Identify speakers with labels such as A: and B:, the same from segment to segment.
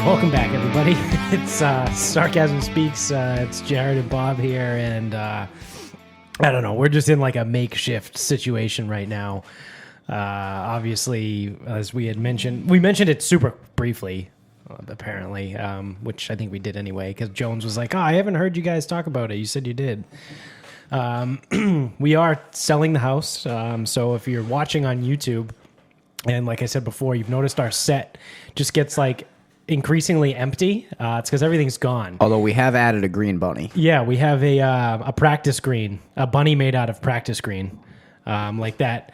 A: Welcome back, everybody. It's Sarcasm Speaks. It's Jared and Bob here, and I don't know. We're just in like a makeshift situation right now. Obviously, as we mentioned it super briefly, apparently, which I think we did anyway, because Jones was like, "Oh, I haven't heard you guys talk about it. You said you did." We are selling the house, so if you're watching on YouTube, and like I said before, you've noticed our set just gets like increasingly empty. It's because everything's gone.
B: Although we have added a green bunny.
A: Yeah, we have a practice green, a bunny made out of practice green, like that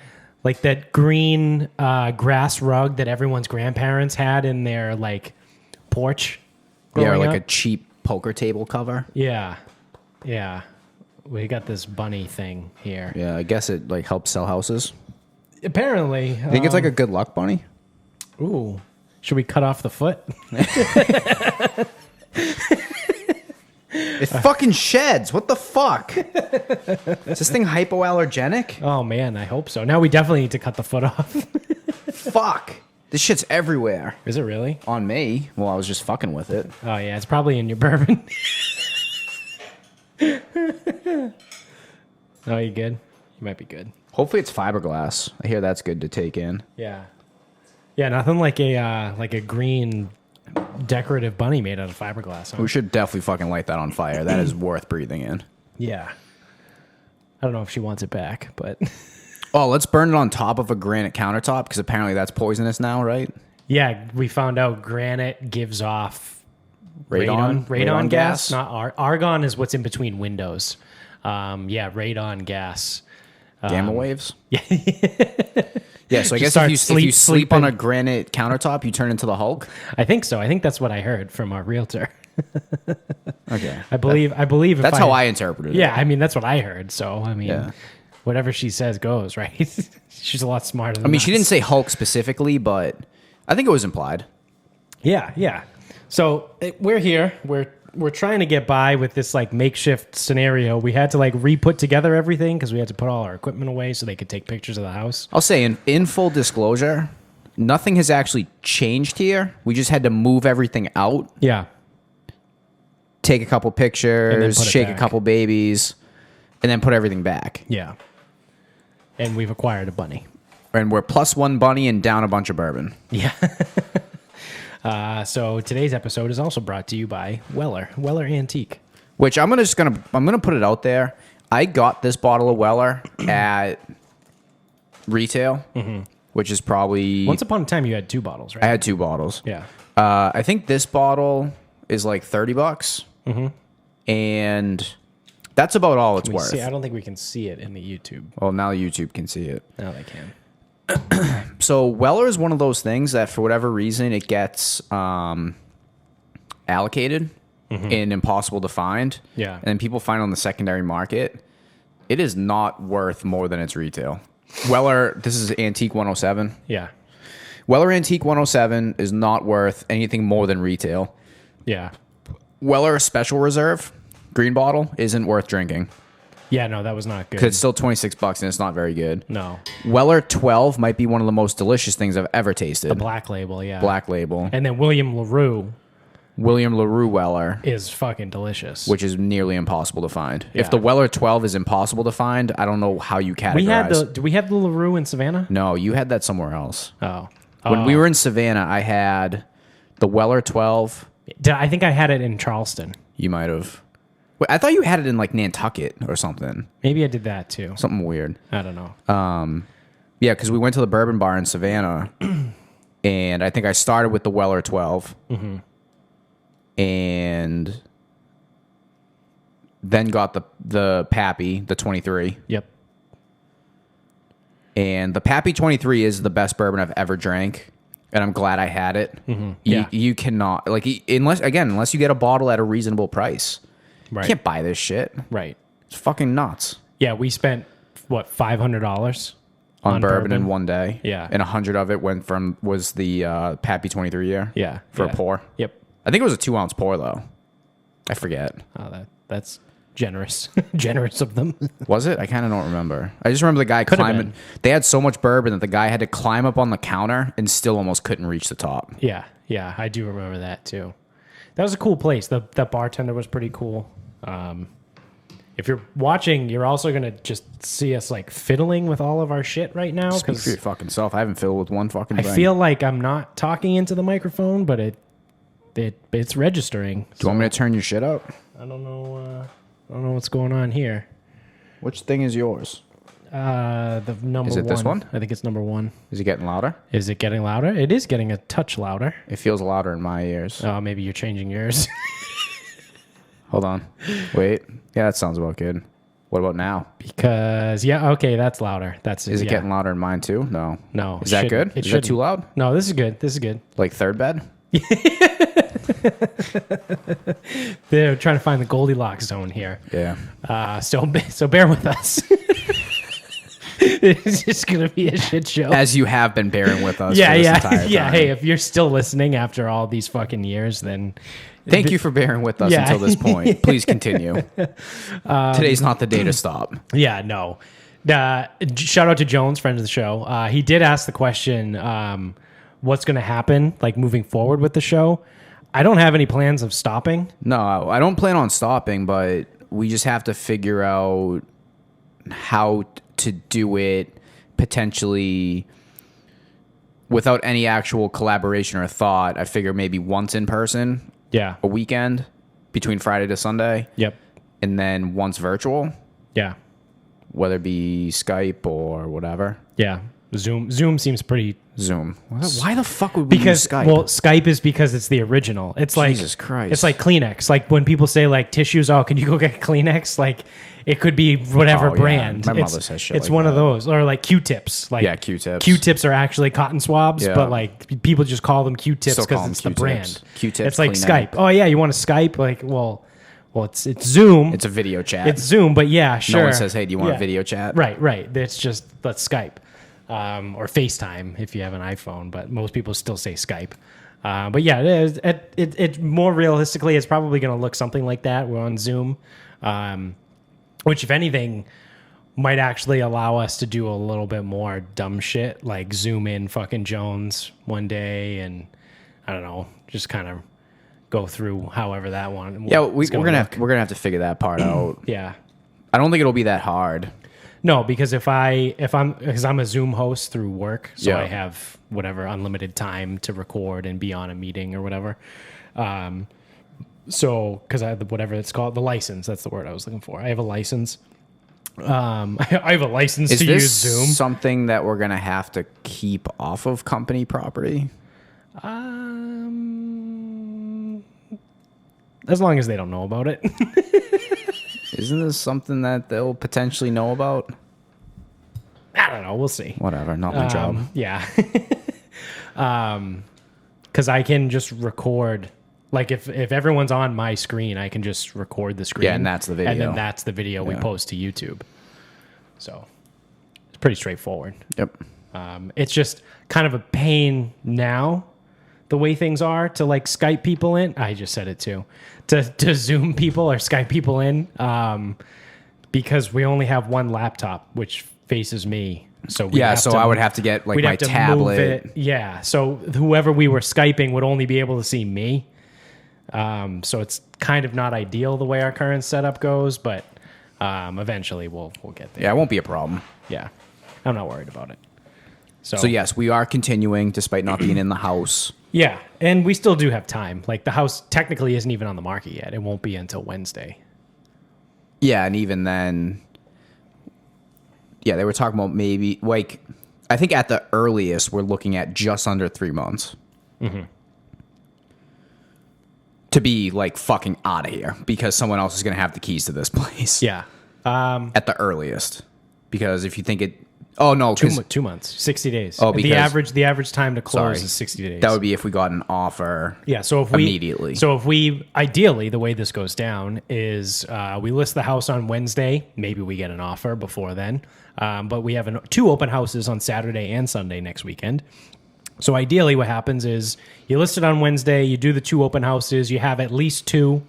A: green grass rug that everyone's grandparents had in their like porch.
B: Yeah, or like
A: up.
B: a cheap poker table cover.
A: Yeah. We got this bunny thing here.
B: Yeah, I guess it like helps sell houses.
A: Apparently,
B: I think it's like a good luck bunny.
A: Ooh. Should we cut off the foot?
B: It fucking sheds. What the fuck? Is this thing hypoallergenic?
A: Oh, man, I hope so. Now we definitely need to cut the foot off.
B: Fuck. This shit's everywhere.
A: Is it really?
B: On me. Well, I was just fucking with it.
A: Oh, yeah, it's probably in your bourbon. Oh, you good? You might be good.
B: Hopefully it's fiberglass. I hear that's good to take in.
A: Yeah. Yeah, nothing like a green decorative bunny made out of fiberglass. Huh?
B: We should definitely fucking light that on fire. That is worth breathing in.
A: Yeah. I don't know if she wants it back, but...
B: Oh, let's burn it on top of a granite countertop, because apparently that's poisonous now, right?
A: Yeah, we found out granite gives off
B: radon
A: gas. Not argon is what's in between windows. Radon gas.
B: Gamma waves?
A: Yeah.
B: Yeah, so I guess if you sleep on a granite countertop, you turn into the Hulk?
A: I think so. I think that's what I heard from our realtor.
B: Okay.
A: I believe
B: that's how I interpreted it.
A: Yeah, I mean, that's what I heard. So, I mean,
B: Yeah.
A: whatever she says goes, right? She's a lot smarter than
B: I mean,
A: us.
B: she didn't say Hulk specifically, but I think it was implied.
A: Yeah. So we're here. We're trying to get by with this like makeshift scenario. We had to like re-put together everything because we had to put all our equipment away so they could take pictures of the house.
B: I'll say in full disclosure, nothing has actually changed here. We just had to move everything out,
A: Yeah.
B: take a couple pictures,
A: put it
B: shake
A: back.
B: a couple babies, and then put everything back.
A: Yeah. And we've acquired a bunny.
B: And we're plus one bunny and down a bunch of bourbon.
A: Yeah. So today's episode is also brought to you by Weller Antique.
B: Which I'm gonna put it out there. I got this bottle of Weller at retail, which is probably
A: Once upon a time, you had 2 bottles, right?
B: I had 2 bottles.
A: Yeah.
B: I think this bottle is like $30, and that's about all it's worth.
A: See, I don't think we can see it in the YouTube.
B: Well, now YouTube can see it.
A: Now they can.
B: So Weller is one of those things that for whatever reason it gets allocated and impossible to find.
A: Yeah.
B: And then people find it on the secondary market. It is not worth more than its retail. Weller, this is Antique 107.
A: Yeah.
B: Weller Antique 107 is not worth anything more than retail.
A: Yeah.
B: Weller Special Reserve, green bottle, isn't worth drinking.
A: Yeah, no, that was not good.
B: Because it's still $26 and it's not very good.
A: No.
B: Weller 12 might be one of the most delicious things I've ever tasted.
A: The black label, yeah.
B: Black label.
A: And then William LaRue
B: Weller,
A: is fucking delicious.
B: which is nearly impossible to find.
A: Yeah.
B: If the Weller 12 is impossible to find, I don't know how you categorize.
A: do we have the LaRue in Savannah?
B: No, you had that somewhere else.
A: Oh.
B: When we were in Savannah, I had the Weller 12.
A: I think I had it in Charleston.
B: You might have. Wait, I thought you had it in like Nantucket or something.
A: Maybe I did that too.
B: Something weird.
A: I don't know.
B: Yeah, because we went to the bourbon bar in Savannah, and I think I started with the Weller 12, and then got the Pappy, the 23.
A: Yep.
B: And the Pappy 23 is the best bourbon I've ever drank, and I'm glad I had it.
A: Yeah.
B: You cannot, like, unless you get a bottle at a reasonable price,
A: Right.
B: you can't buy this shit.
A: Right.
B: It's fucking nuts.
A: Yeah, we spent what, $500
B: On bourbon in one day.
A: Yeah.
B: And 100 of it was the Pappy 23 year.
A: Yeah.
B: For
A: yeah.
B: a pour.
A: Yep.
B: I think it was a 2-ounce pour though. I forget.
A: Oh, that's generous. Generous of them.
B: Was it? I kind of don't remember. I just remember the guy
A: Could've
B: climbing.
A: been.
B: They had so much bourbon that the guy had to climb up on the counter and still almost couldn't reach the top.
A: Yeah. Yeah, I do remember that too. That was a cool place. That bartender was pretty cool. If you're watching, you're also gonna just see us like fiddling with all of our shit right now.
B: Speak for your fucking self. I haven't fiddled with one fucking thing.
A: I feel like I'm not talking into the microphone, but it's registering.
B: Do you want me to turn your shit up?
A: I don't know. I don't know what's going on here.
B: Which thing is yours?
A: The number
B: Is it
A: one.
B: this one?
A: I think it's number 1.
B: Is it getting louder?
A: Is it getting louder? It is getting a touch louder.
B: It feels louder in my ears.
A: Oh, maybe you're changing yours.
B: Hold on. Wait. Yeah, that sounds about good. What about now?
A: Because okay, that's louder.
B: Is it getting louder in mine too? No.
A: No.
B: Is that good? Is that too loud?
A: No, this is good. This is good.
B: Like third bed?
A: They're trying to find the Goldilocks zone here.
B: Yeah.
A: So bear with us. It's just gonna be a shit show.
B: As you have been bearing with us.
A: Yeah,
B: for this
A: yeah,
B: entire time.
A: yeah. Hey, if you're still listening after all these fucking years, then
B: thank you for bearing with us until this point. Please continue. Today's not the day to stop.
A: Yeah, no. Shout out to Jones, friend of the show. He did ask the question, what's going to happen, like moving forward with the show. I don't have any plans of stopping.
B: No, I don't plan on stopping, but we just have to figure out how to do it potentially without any actual collaboration or thought. I figure maybe once in person.
A: Yeah.
B: A weekend between Friday to Sunday.
A: Yep.
B: And then once virtual.
A: Yeah.
B: Whether it be Skype or whatever.
A: Yeah. Zoom seems pretty...
B: Zoom. Why the fuck would we use Skype?
A: Well, Skype is because it's the original. It's like...
B: Jesus Christ.
A: It's like Kleenex. Like when people say like tissues, oh, can you go get Kleenex? Like it could be whatever brand.
B: My mother says shit
A: It's
B: like
A: one
B: that.
A: of those. Or like Q-tips. Like,
B: yeah, Q-tips.
A: Q-tips are actually cotton swabs,
B: Yeah.
A: but like people just call them Q-tips
B: Still call
A: because
B: them
A: it's the
B: Q-tips.
A: brand.
B: Q-tips,
A: It's like
B: Kleenex.
A: Skype. Oh yeah, you want to Skype? Like, well, it's Zoom.
B: It's a video chat.
A: It's Zoom, but yeah, sure.
B: No one says, hey, do you want a video chat?
A: Right. It's just let's Skype. Or FaceTime if you have an iPhone, but most people still say Skype. But yeah, it more realistically, it's probably going to look something like that. We're on Zoom, which, if anything, might actually allow us to do a little bit more dumb shit, like zoom in fucking Jones one day, and I don't know, just kind of go through however that one.
B: Yeah, we're gonna have to figure that part out.
A: Yeah.
B: I don't think it'll be that hard.
A: No, because because I'm a Zoom host through work, so
B: Yeah.
A: I have whatever unlimited time to record and be on a meeting or whatever. So because I have whatever it's called, the license, that's the word I was looking for. I have a license. I have a license
B: Is
A: to
B: this
A: use Zoom.
B: something that we're gonna have to keep off of company property?
A: As long as they don't know about it.
B: Isn't this something that they'll potentially know about?
A: I don't know. We'll see.
B: Whatever, not my job.
A: Yeah. Because I can just record. Like if everyone's on my screen, I can just record the screen.
B: Yeah, and that's the video.
A: And then that's the video we post to YouTube. So it's pretty straightforward.
B: Yep.
A: It's just kind of a pain now, the way things are, to like Skype people in. I just said it too. To Zoom people or Skype people in, because we only have one laptop, which faces me. So
B: I would have to get like my tablet.
A: Yeah. So whoever we were Skyping would only be able to see me. So it's kind of not ideal the way our current setup goes, but eventually we'll get there.
B: Yeah, it won't be a problem.
A: Yeah. I'm not worried about it.
B: So yes, we are continuing despite not being in the house.
A: Yeah, and we still do have time. Like the house technically isn't even on the market yet. It won't be until Wednesday.
B: Yeah, and even then, yeah, they were talking about maybe like I think at the earliest we're looking at just under 3 months to be like fucking out of here because someone else is going to have the keys to this place.
A: Yeah,
B: at the earliest, because if you think it. Oh no,
A: 2 months, 60 days.
B: Oh,
A: the average time to close
B: Sorry.
A: is 60 days.
B: That would be if we got an offer.
A: Yeah, so if
B: immediately.
A: So if we ideally, the way this goes down is we list the house on Wednesday. Maybe we get an offer before then, but we have 2 open houses on Saturday and Sunday next weekend. So ideally, what happens is you list it on Wednesday. You do the 2 open houses. You have at least 2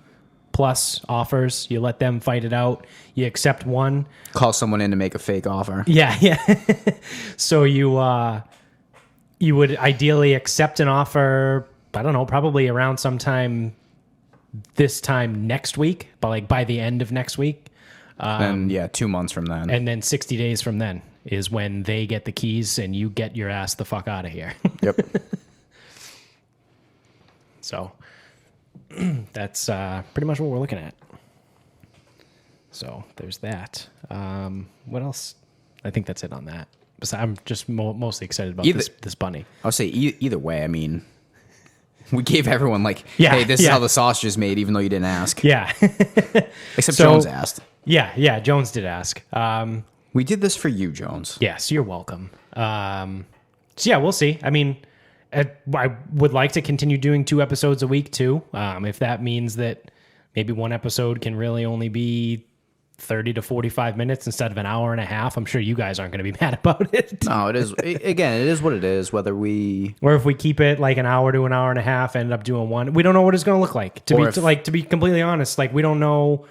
A: plus offers. You let them fight it out. You accept one.
B: Call someone in to make a fake offer.
A: Yeah. So you would ideally accept an offer I don't know, probably around sometime this time next week, but like by the end of next week.
B: And 2 months from then.
A: And then 60 days from then is when they get the keys and you get your ass the fuck out of here.
B: Yep.
A: So that's pretty much what we're looking at. So there's that. What else? I think that's it on that. I'm just mostly excited about this bunny.
B: I'll say either way, I mean, we gave everyone
A: Yeah,
B: hey, this is how the sausage is made, even though you didn't ask.
A: Yeah.
B: Except Jones asked.
A: Yeah, Jones did ask.
B: We did this for you, Jones.
A: Yes, you're welcome. So yeah, we'll see. I mean, I would like to continue doing 2 episodes a week too. If that means that maybe one episode can really only be 30 to 45 minutes instead of an hour and a half, I'm sure you guys aren't going to be mad about it.
B: No, it is. Again, it is what it is. Whether we
A: or if we keep it like an hour to an hour and a half, end up doing one, we don't know what it's going to look like. To be completely honest, like we don't know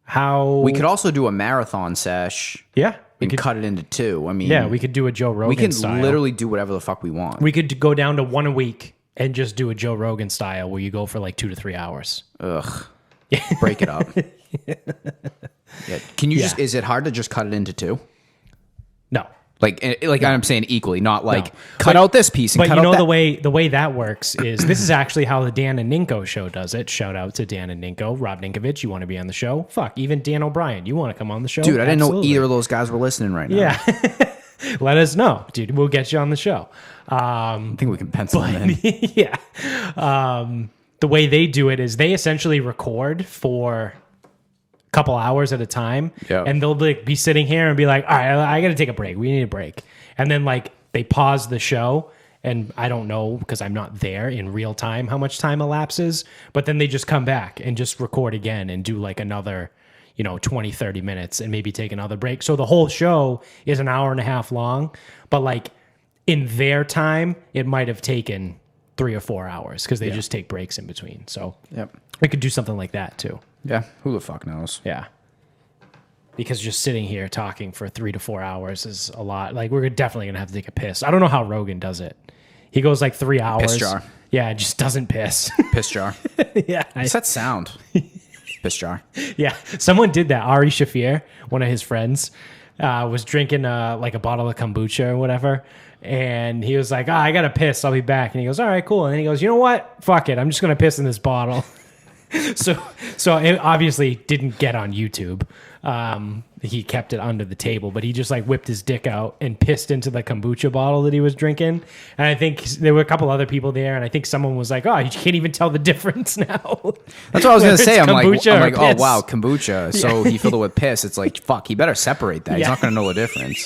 A: how.
B: We could also do a marathon sesh.
A: Yeah.
B: We could cut it into 2. I mean,
A: yeah, we could do a Joe Rogan
B: We can
A: style.
B: literally do whatever the fuck we want.
A: We could go down to 1 a week and just do a Joe Rogan style where you go for like 2 to 3 hours.
B: Ugh. Break it up. Yeah. Can you just? Is it hard to just cut it into 2?
A: No.
B: I'm saying equally, not cut out this piece. And
A: but
B: cut
A: you know
B: out
A: the way that works is this is actually how the Dan and Ninko show does it. Shout out to Dan and Ninko, Rob Ninkovich. You want to be on the show? Fuck, even Dan O'Brien. You want to come on the show?
B: Dude, I didn't know
A: Absolutely.
B: either of those guys were listening right now.
A: Yeah. Let us know, dude. We'll get you on the show.
B: I think we can pencil them in.
A: Yeah. The way they do it is they essentially record for couple hours at a time, and they'll be sitting here and be like, all right, I gotta take a break, we need a break, and then they pause the show, and I don't know because I'm not there in real time how much time elapses, but then they just come back and just record again and do another 20-30 minutes and maybe take another break. So the whole show is an hour and a half long, but in their time it might have taken 3 or 4 hours because they just take breaks in between. So we could do something like that too.
B: Yeah, who the fuck knows?
A: Yeah. Because just sitting here talking for 3 to 4 hours is a lot. We're definitely going to have to take a piss. I don't know how Rogan does it. He goes 3 hours.
B: Piss jar.
A: Yeah, it just doesn't piss.
B: Piss jar.
A: Yeah.
B: What's that sound? Piss jar.
A: Yeah. Someone did that. Ari Shafir, one of his friends, was drinking a bottle of kombucha or whatever. And he was like, I got to piss. I'll be back. And he goes, all right, cool. And then he goes, you know what? Fuck it. I'm just going to piss in this bottle. So it obviously didn't get on YouTube. He kept it under the table, but he just whipped his dick out and pissed into the kombucha bottle that he was drinking. And I think there were a couple other people there, and I think someone was like, "Oh, you can't even tell the difference now."
B: That's what I was gonna say. I'm like, oh
A: piss.
B: wow, kombucha. So he filled it with piss. It's like, fuck, he better separate that. He's not gonna know the difference.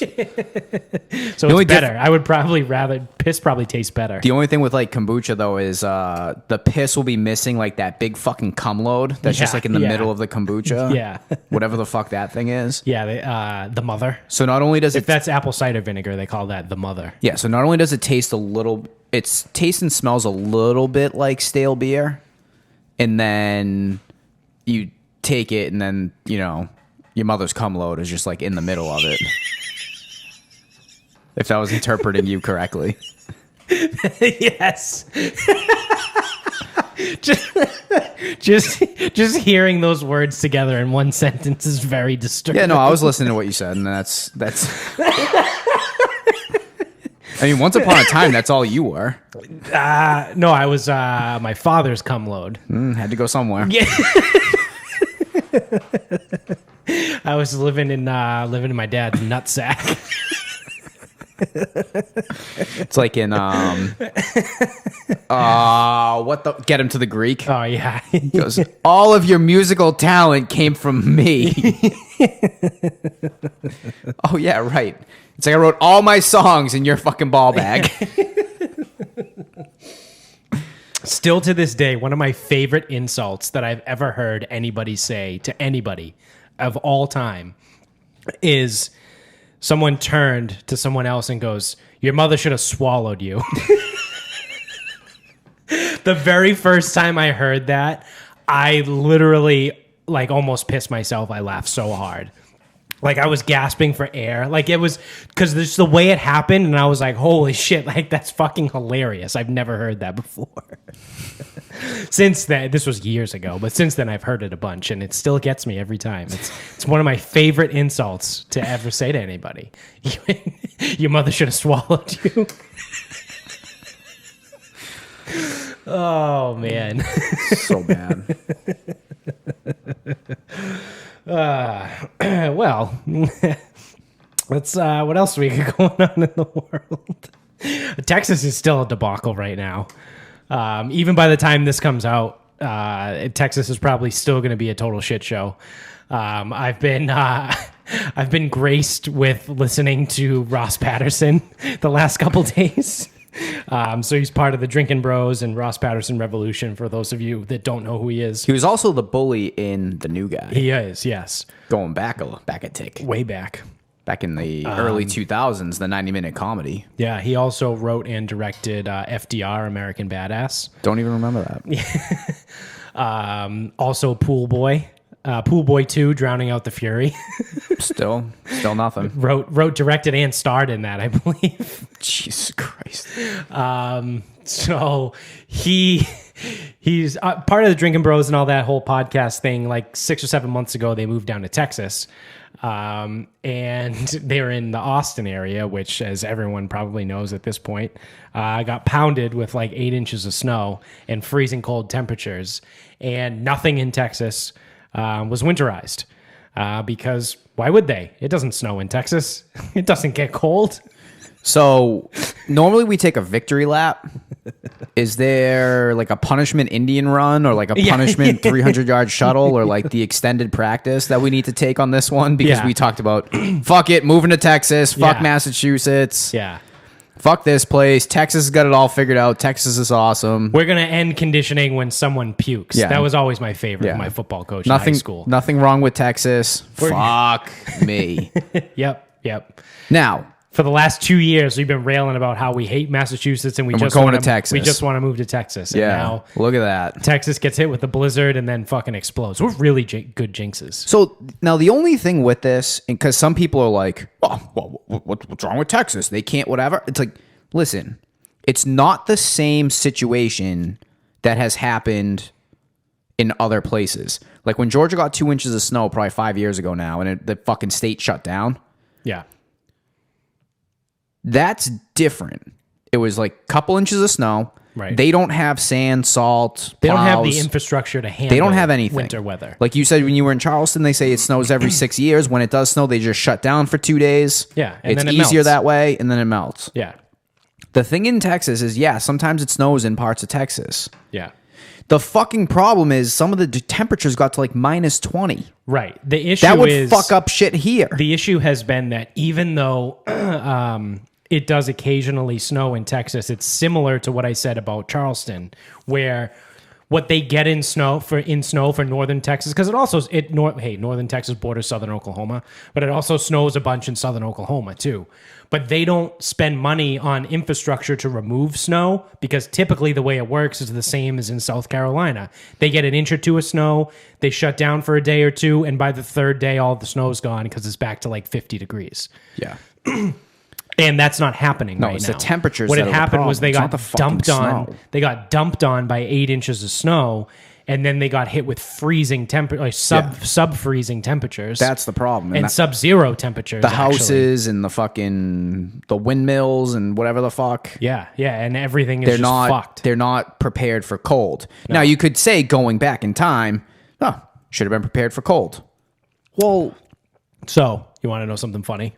A: So it's better. I would probably rather piss. Probably tastes better.
B: The only thing with kombucha though is the piss will be missing that big fucking cum load that's just in the middle of the kombucha.
A: Yeah,
B: whatever the fuck that thing is.
A: Yeah, the mother.
B: So not only does
A: if that's apple cider vinegar, they call that the mother.
B: Yeah. So not only does it taste it tastes and smells a little bit like stale beer, and then you take it, and then your mother's cum load is just in the middle of it. If I was interpreting you correctly.
A: Yes. just hearing those words together in one sentence is very disturbing.
B: Yeah, no, I was listening to what you said, and that's. I mean, once upon a time, that's all you were.
A: No, I was my father's cum load.
B: Had to go somewhere.
A: Yeah. I was living in my dad's nutsack.
B: It's like in Get Him to the Greek.
A: Oh yeah.
B: He goes, all of your musical talent came from me. Oh yeah, right. It's like I wrote all my songs in your fucking ball bag.
A: Still to this day, one of my favorite insults that I've ever heard anybody say to anybody of all time is someone turned to someone else and goes, your mother should have swallowed you. The very first time I heard that, I literally almost pissed myself. I laughed so hard. Like I was gasping for air. Like it was because there's the way it happened, and I was like, "Holy shit!" Like that's fucking hilarious. I've never heard that before. Since then, this was years ago, but since then I've heard it a bunch, and it still gets me every time. It's one of my favorite insults to ever say to anybody. Your mother should have swallowed you. Oh man,
B: So bad.
A: well, let's. What else we got going on in the world? Texas is still a debacle right now. Even by the time this comes out, Texas is probably still going to be a total shit show. I've been graced with listening to Ross Patterson the last couple days. So he's part of the Drinking Bros and Ross Patterson Revolution, for those of you that don't know who he is.
B: He was also the bully in The New Guy.
A: He is, yes.
B: Going back a tick.
A: Way back.
B: Back in the early 2000s, the 90-minute comedy.
A: Yeah, he also wrote and directed FDR, American Badass.
B: Don't even remember that.
A: Also Pool Boy. Pool Boy 2, Drowning Out the Fury.
B: Still nothing.
A: wrote, directed, and starred in that, I believe.
B: Jesus Christ.
A: So he's part of the Drinking Bros and all that whole podcast thing. Like 6 or 7 months ago, they moved down to Texas. And they're in the Austin area, which, as everyone probably knows at this point, got pounded with like 8 inches of snow and freezing cold temperatures. And nothing in Texas was winterized because why would they? It doesn't snow in Texas. It doesn't get cold.
B: So normally we take a victory lap. Is there like a punishment Indian run or like a punishment 300-yard shuttle or like the extended practice that we need to take on this one? Because we talked about, fuck it, moving to Texas, fuck Massachusetts.
A: Yeah.
B: Fuck this place. Texas has got it all figured out. Texas is awesome.
A: We're going to end conditioning when someone pukes.
B: Yeah.
A: That was always my favorite of my football coach in high school.
B: Nothing wrong with Texas. Fuck me.
A: Yep.
B: Now,
A: for the last 2 years, we've been railing about how we hate Massachusetts and
B: we're going to Texas.
A: We just want to move to Texas. And now
B: look at that.
A: Texas gets hit with the blizzard and then fucking explodes. We're really good jinxes.
B: So now the only thing with this, because some people are like, well, what's wrong with Texas? They can't whatever. It's like, listen, it's not the same situation that has happened in other places. Like when Georgia got 2 inches of snow probably 5 years ago now and the fucking state shut down.
A: Yeah.
B: That's different. It was like a couple inches of snow.
A: Right.
B: They don't have sand, salt,
A: They don't have the
B: plows.
A: infrastructure to handle
B: They don't have anything.
A: winter weather.
B: Like you said, when you were in Charleston, they say it snows every 6 years. When it does snow, they just shut down for 2 days.
A: Yeah, and
B: it's
A: then it
B: easier
A: melts.
B: that way, and then it melts.
A: Yeah.
B: The thing in Texas is, sometimes it snows in parts of Texas.
A: Yeah.
B: The fucking problem is some of the temperatures got to like minus 20.
A: Right. The issue
B: That would
A: is
B: fuck up shit here.
A: The issue has been that even though it does occasionally snow in Texas, it's similar to what I said about Charleston, where what they get in snow for northern Texas, because northern Texas borders southern Oklahoma, but it also snows a bunch in southern Oklahoma too. But they don't spend money on infrastructure to remove snow, because typically the way it works is the same as in South Carolina. They get an inch or two of snow, they shut down for a day or two, and by the third day all the snow's gone because it's back to like 50 degrees.
B: Yeah.
A: And that's not happening right now.
B: No, it's the temperatures.
A: What
B: that
A: had
B: are the
A: happened was
B: problem.
A: they
B: It's not
A: got
B: the fucking
A: dumped on.
B: snow.
A: They got dumped on by 8 inches of snow, and then they got hit with freezing sub freezing temperatures.
B: That's the problem.
A: and sub-zero temperatures.
B: The houses and the windmills and whatever the fuck.
A: Yeah, and everything is fucked.
B: They're not prepared for cold. No. Now you could say going back in time, should have been prepared for cold. Well,
A: so you want to know something funny?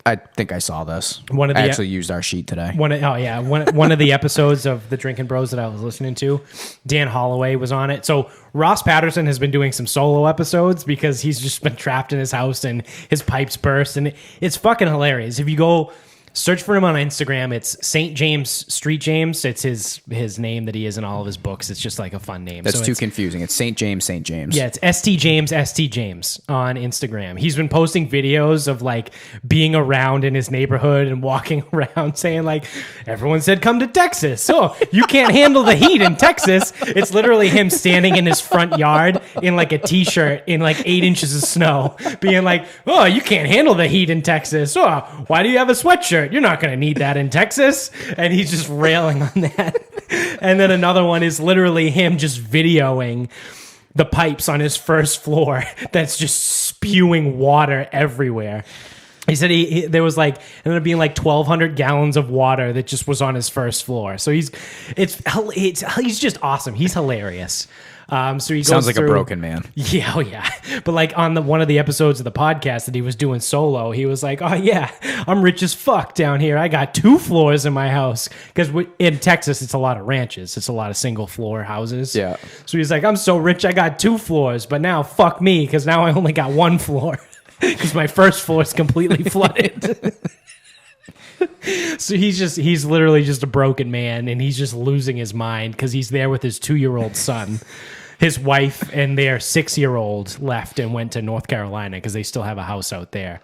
B: I think I saw this.
A: I
B: actually used our sheet today.
A: One of the episodes of the Drinking Bros that I was listening to, Dan Holloway was on it. So Ross Patterson has been doing some solo episodes because he's just been trapped in his house and his pipes burst, and it's fucking hilarious. If you go Search for him on Instagram. It's St. James Street James. It's his name that he is in all of his books. It's just like a fun name.
B: That's too confusing. It's St. James, St. James.
A: Yeah, it's St. James on Instagram. He's been posting videos of like being around in his neighborhood and walking around saying like, everyone said come to Texas. Oh, you can't handle the heat in Texas. It's literally him standing in his front yard in like a t-shirt in like 8 inches of snow being like, oh, you can't handle the heat in Texas. Oh, why do you have a sweatshirt? You're not going to need that in Texas. And he's just railing on that. And then another one is literally him just videoing the pipes on his first floor that's just spewing water everywhere. He said there was like ended up being like 1,200 gallons of water that just was on his first floor. So he's just awesome. He's hilarious. So he
B: Sounds like
A: through,
B: a broken man.
A: Yeah, oh yeah. But like on one of the episodes of the podcast that he was doing solo, he was like, "Oh yeah, I'm rich as fuck down here. I got 2 floors in my house because in Texas it's a lot of ranches. It's a lot of single floor houses.
B: Yeah.
A: So he's like, I'm so rich, I got 2 floors, but now fuck me because now I only got 1 floor because my first floor is completely flooded." So he's literally just a broken man, and he's just losing his mind because he's there with his 2-year-old son. His wife and their 6-year-old left and went to North Carolina because they still have a house out there.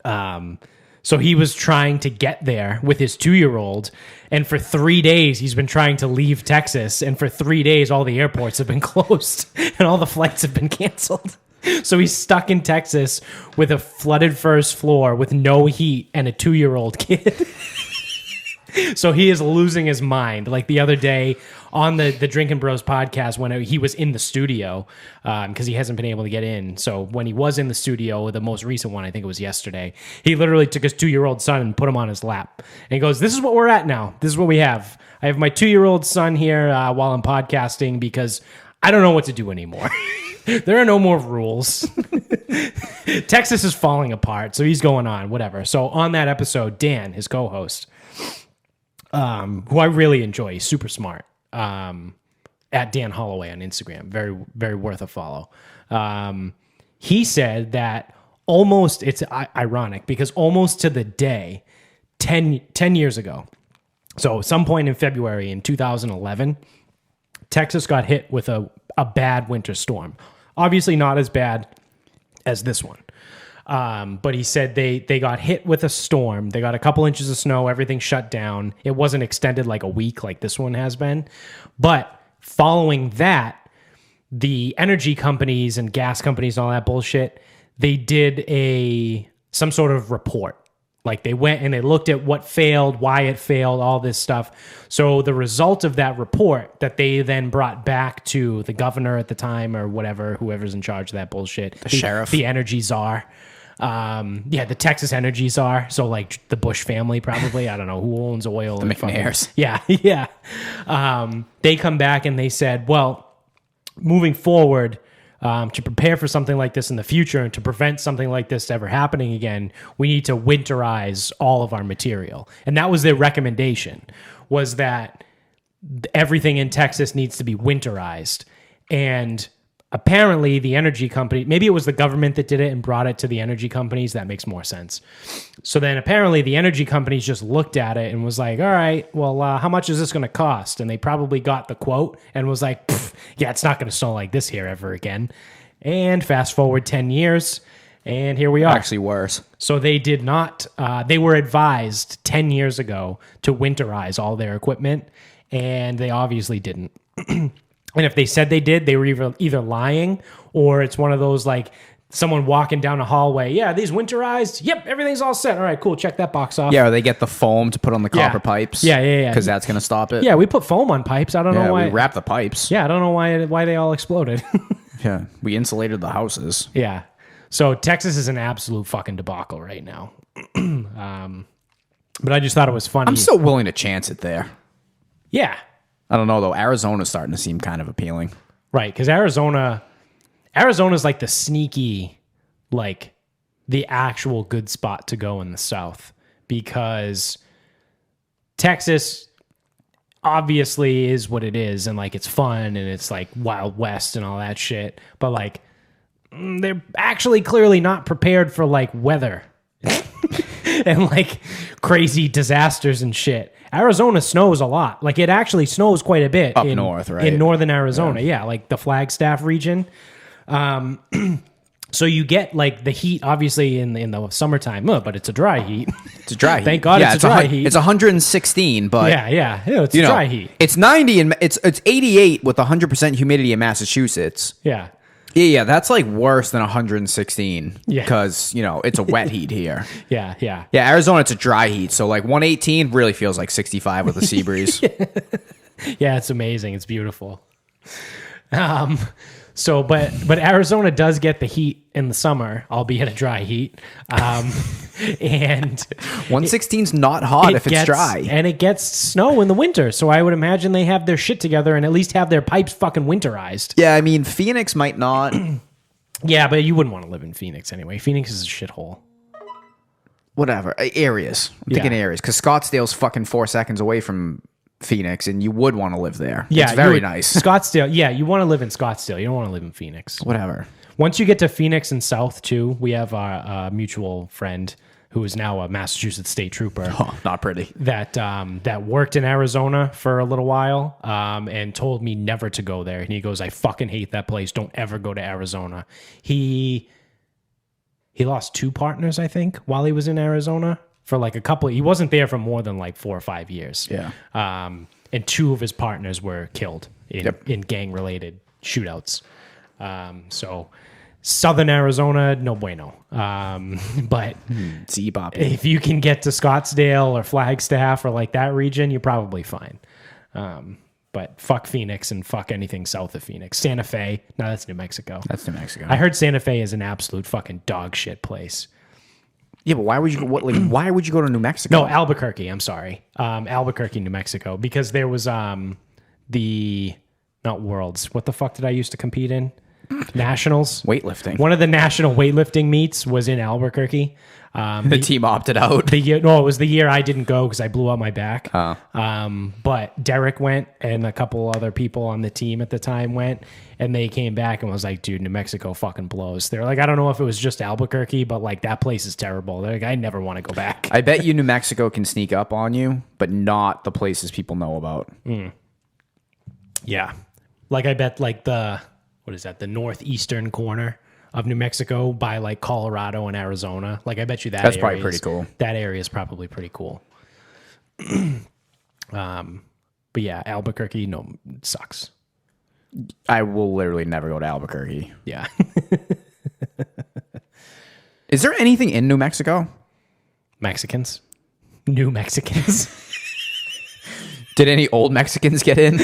A: So he was trying to get there with his 2-year-old, and for 3 days he's been trying to leave Texas, and for 3 days all the airports have been closed and all the flights have been canceled. So he's stuck in Texas with a flooded first floor with no heat and a 2-year-old kid. So he is losing his mind. Like the other day on the Drinkin' Bros podcast when he was in the studio because he hasn't been able to get in. So when he was in the studio, the most recent one, I think it was yesterday, he literally took his 2-year-old son and put him on his lap. And he goes, this is what we're at now. This is what we have. I have my 2-year-old son here while I'm podcasting because I don't know what to do anymore. There are no more rules. Texas is falling apart, so he's going on, whatever. So on that episode, Dan, his co-host, who I really enjoy, he's super smart, at Dan Holloway on Instagram, very, very worth a follow. He said that it's ironic because almost to the day, 10 years ago, so some point in February in 2011, Texas got hit with a bad winter storm. Obviously not as bad as this one. But he said they got hit with a storm. They got a couple inches of snow. Everything shut down. It wasn't extended like a week like this one has been. But following that, the energy companies and gas companies and all that bullshit, they did some sort of report. Like they went and they looked at what failed, why it failed, all this stuff. So the result of that report that they then brought back to the governor at the time or whatever, whoever's in charge of that bullshit. The
B: sheriff.
A: The energy czar. The Texas energy czar. So like the Bush family probably. I don't know who owns oil.
B: The McNairs.
A: Yeah. They come back and they said, well, moving forward, to prepare for something like this in the future and to prevent something like this ever happening again, we need to winterize all of our material. And that was their recommendation, was that everything in Texas needs to be winterized. And apparently the energy company, maybe it was the government that did it and brought it to the energy companies. That makes more sense. So then apparently the energy companies just looked at it and was like, all right, well, how much is this going to cost? And they probably got the quote and was like, yeah, it's not going to snow like this here ever again. And fast forward 10 years and here we are.
B: Actually worse.
A: So they did not, they were advised 10 years ago to winterize all their equipment and they obviously didn't. And if they said they did, they were either lying or it's one of those like someone walking down a hallway. Yeah, these winterized. Yep, everything's all set. All right, cool. Check that box off.
B: Yeah, or they get the foam to put on the copper pipes.
A: Yeah.
B: Because that's going to stop it.
A: Yeah, we put foam on pipes. I don't know why.
B: We wrap the pipes.
A: Yeah, I don't know why they all exploded.
B: Yeah, we insulated the houses.
A: Yeah. So Texas is an absolute fucking debacle right now. But I just thought it was funny.
B: I'm still willing to chance it there.
A: Yeah.
B: I don't know, though. Arizona's starting to seem kind of appealing.
A: Right, because Arizona's like the sneaky, like the actual good spot to go in the South because Texas obviously is what it is and like it's fun and it's like Wild West and all that shit. But like they're actually clearly not prepared for like weather. and like crazy disasters and shit. Arizona snows a lot. Like it actually snows quite a bit
B: Up north, right?
A: In northern Arizona. Yeah, like the Flagstaff region. So you get like the heat, obviously in the summertime, but it's a dry heat.
B: It's a dry heat.
A: Thank God it's a dry heat.
B: It's 116, but
A: yeah, it's dry heat.
B: It's 90 and it's 88 with 100% humidity in Massachusetts.
A: Yeah.
B: Yeah, that's like worse than 116. Yeah, because it's a wet heat here.
A: Yeah.
B: Yeah, Arizona, it's a dry heat, so like 118 really feels like 65 with a sea breeze.
A: Yeah, it's amazing. It's beautiful. So, but Arizona does get the heat in the summer, albeit a dry heat. And
B: 116's not hot if it's dry.
A: And it gets snow in the winter. So I would imagine they have their shit together and at least have their pipes fucking winterized.
B: Yeah, I mean, Phoenix might not.
A: Yeah, but you wouldn't want to live in Phoenix anyway. Phoenix is a shithole.
B: Whatever. Areas. I'm thinking areas. Because Scottsdale's fucking 4 seconds away from Phoenix, and you would want to live there. Yeah, it's very nice.
A: Scottsdale, yeah, you want to live in Scottsdale. You don't want to live in Phoenix.
B: Whatever.
A: Once you get to Phoenix and south too, we have a mutual friend who is now a Massachusetts state trooper.
B: Oh, not pretty.
A: That worked in Arizona for a little while, and told me never to go there. And he goes, "I fucking hate that place. Don't ever go to Arizona." He lost 2 partners, I think, while he was in Arizona. For like a couple, he wasn't there for more than like 4 or 5 years.
B: Yeah.
A: And 2 of his partners were killed in gang-related shootouts. So southern Arizona, no bueno. But if you can get to Scottsdale or Flagstaff or like that region, you're probably fine. But fuck Phoenix and fuck anything south of Phoenix. Santa Fe, no, that's New Mexico.
B: That's New Mexico.
A: I heard Santa Fe is an absolute fucking dog shit place.
B: Yeah, but why would you go? Why would you go to New Mexico?
A: No, Albuquerque. I'm sorry, Albuquerque, New Mexico, because there was the not Worlds. What the fuck did I used to compete in? Nationals,
B: weightlifting.
A: One of the national weightlifting meets was in Albuquerque.
B: The team opted out.
A: It was the year I didn't go because I blew out my back. But Derek went, and a couple other people on the team at the time went, and they came back and was like, "Dude, New Mexico fucking blows." They're like, "I don't know if it was just Albuquerque, but like that place is terrible." They're like, "I never want to go back."
B: I bet you New Mexico can sneak up on you, but not the places people know about.
A: Yeah, like I bet like the northeastern corner of New Mexico by like Colorado and Arizona. Like I bet you that's
B: probably pretty cool.
A: That area is probably pretty cool. But yeah, Albuquerque, no, sucks.
B: I will literally never go to Albuquerque.
A: Yeah.
B: Is there anything in New Mexico?
A: Mexicans. New Mexicans.
B: Did any old Mexicans get in?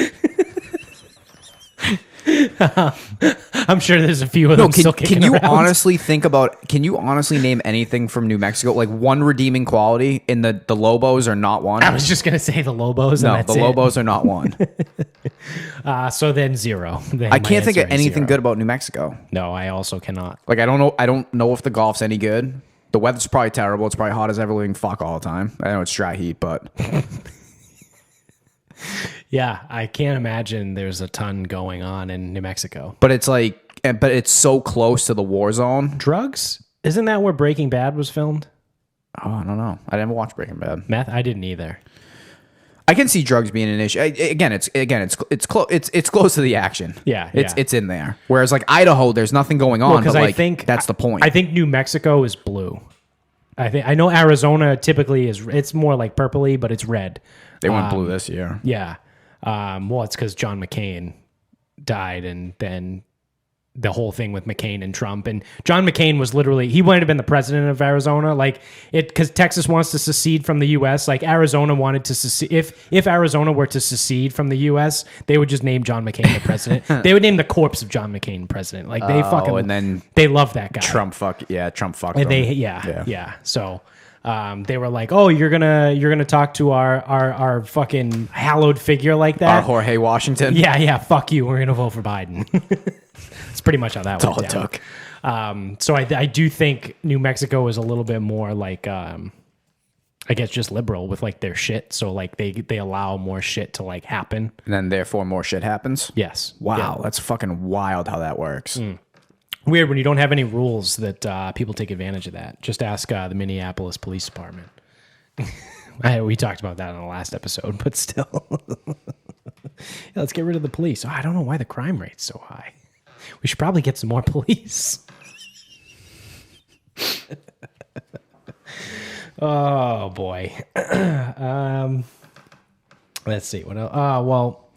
A: I'm sure there's a few of them still kicking
B: Can you
A: around.
B: Can you honestly name anything from New Mexico? Like one redeeming quality in the Lobos are not one?
A: I was just going to say the Lobos.
B: No, the Lobos are not one.
A: So then 0.
B: I can't think of anything good about New Mexico.
A: No, I also cannot.
B: Like I don't know if the golf's any good. The weather's probably terrible. It's probably hot as ever living fuck all the time. I know it's dry heat, but...
A: Yeah, I can't imagine there's a ton going on in New Mexico.
B: But it's so close to the war zone.
A: Drugs? Isn't that where Breaking Bad was filmed?
B: Oh, I don't know. I didn't watch Breaking Bad.
A: Meth? I didn't either.
B: I can see drugs being an issue. It's close to the action.
A: Yeah,
B: it's in there. Whereas like Idaho, there's nothing going on. But I think that's the point.
A: I think New Mexico is blue. I know Arizona typically it's more like purpley, but it's red.
B: They went blue this year.
A: Yeah. Well, it's because John McCain died, and then the whole thing with McCain and Trump. And John McCain was literally, he wanted to have been the president of Arizona. Like because Texas wants to secede from the U.S. Like Arizona wanted to secede. If Arizona were to secede from the U.S., they would just name John McCain the president. They would name the corpse of John McCain president. Like they and then they love that guy.
B: Trump fucked.
A: Yeah. So. They were like, "Oh, you're gonna talk to our fucking hallowed figure like that,
B: our Jorge Washington."
A: Yeah. Fuck you. We're gonna vote for Biden. It's pretty much how that went down. Took. So I do think New Mexico is a little bit more like, I guess, just liberal with like their shit. So like they allow more shit to like happen,
B: and then therefore more shit happens.
A: Yes.
B: Wow, that's fucking wild how that works.
A: Weird when you don't have any rules that people take advantage of that. Just ask the Minneapolis Police Department. We talked about that in the last episode, but still. Yeah, let's get rid of the police. Oh, I don't know why the crime rate's so high. We should probably get some more police. Oh, boy. Let's see. What else? Well,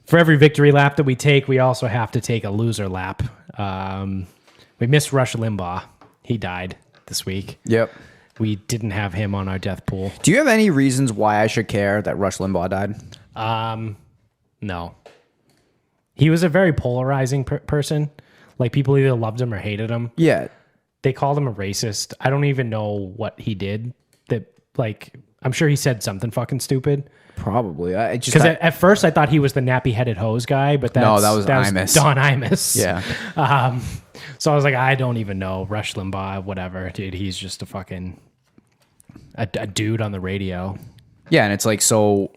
A: for every victory lap that we take, we also have to take a loser lap. We missed Rush Limbaugh. He died this week.
B: Yep.
A: We didn't have him on our death pool.
B: Do you have any reasons why I should care that Rush Limbaugh died?
A: No. He was a very polarizing person. Like, people either loved him or hated him.
B: Yeah.
A: They called him a racist. I don't even know what he did. That, like, I'm sure he said something fucking stupid.
B: Probably.
A: Because at first I thought he was the nappy-headed hose guy, but that was
B: Imus.
A: Don Imus.
B: Yeah.
A: So I was like, I don't even know. Rush Limbaugh, whatever. Dude, he's just a fucking... a dude on the radio.
B: Yeah, and it's like, so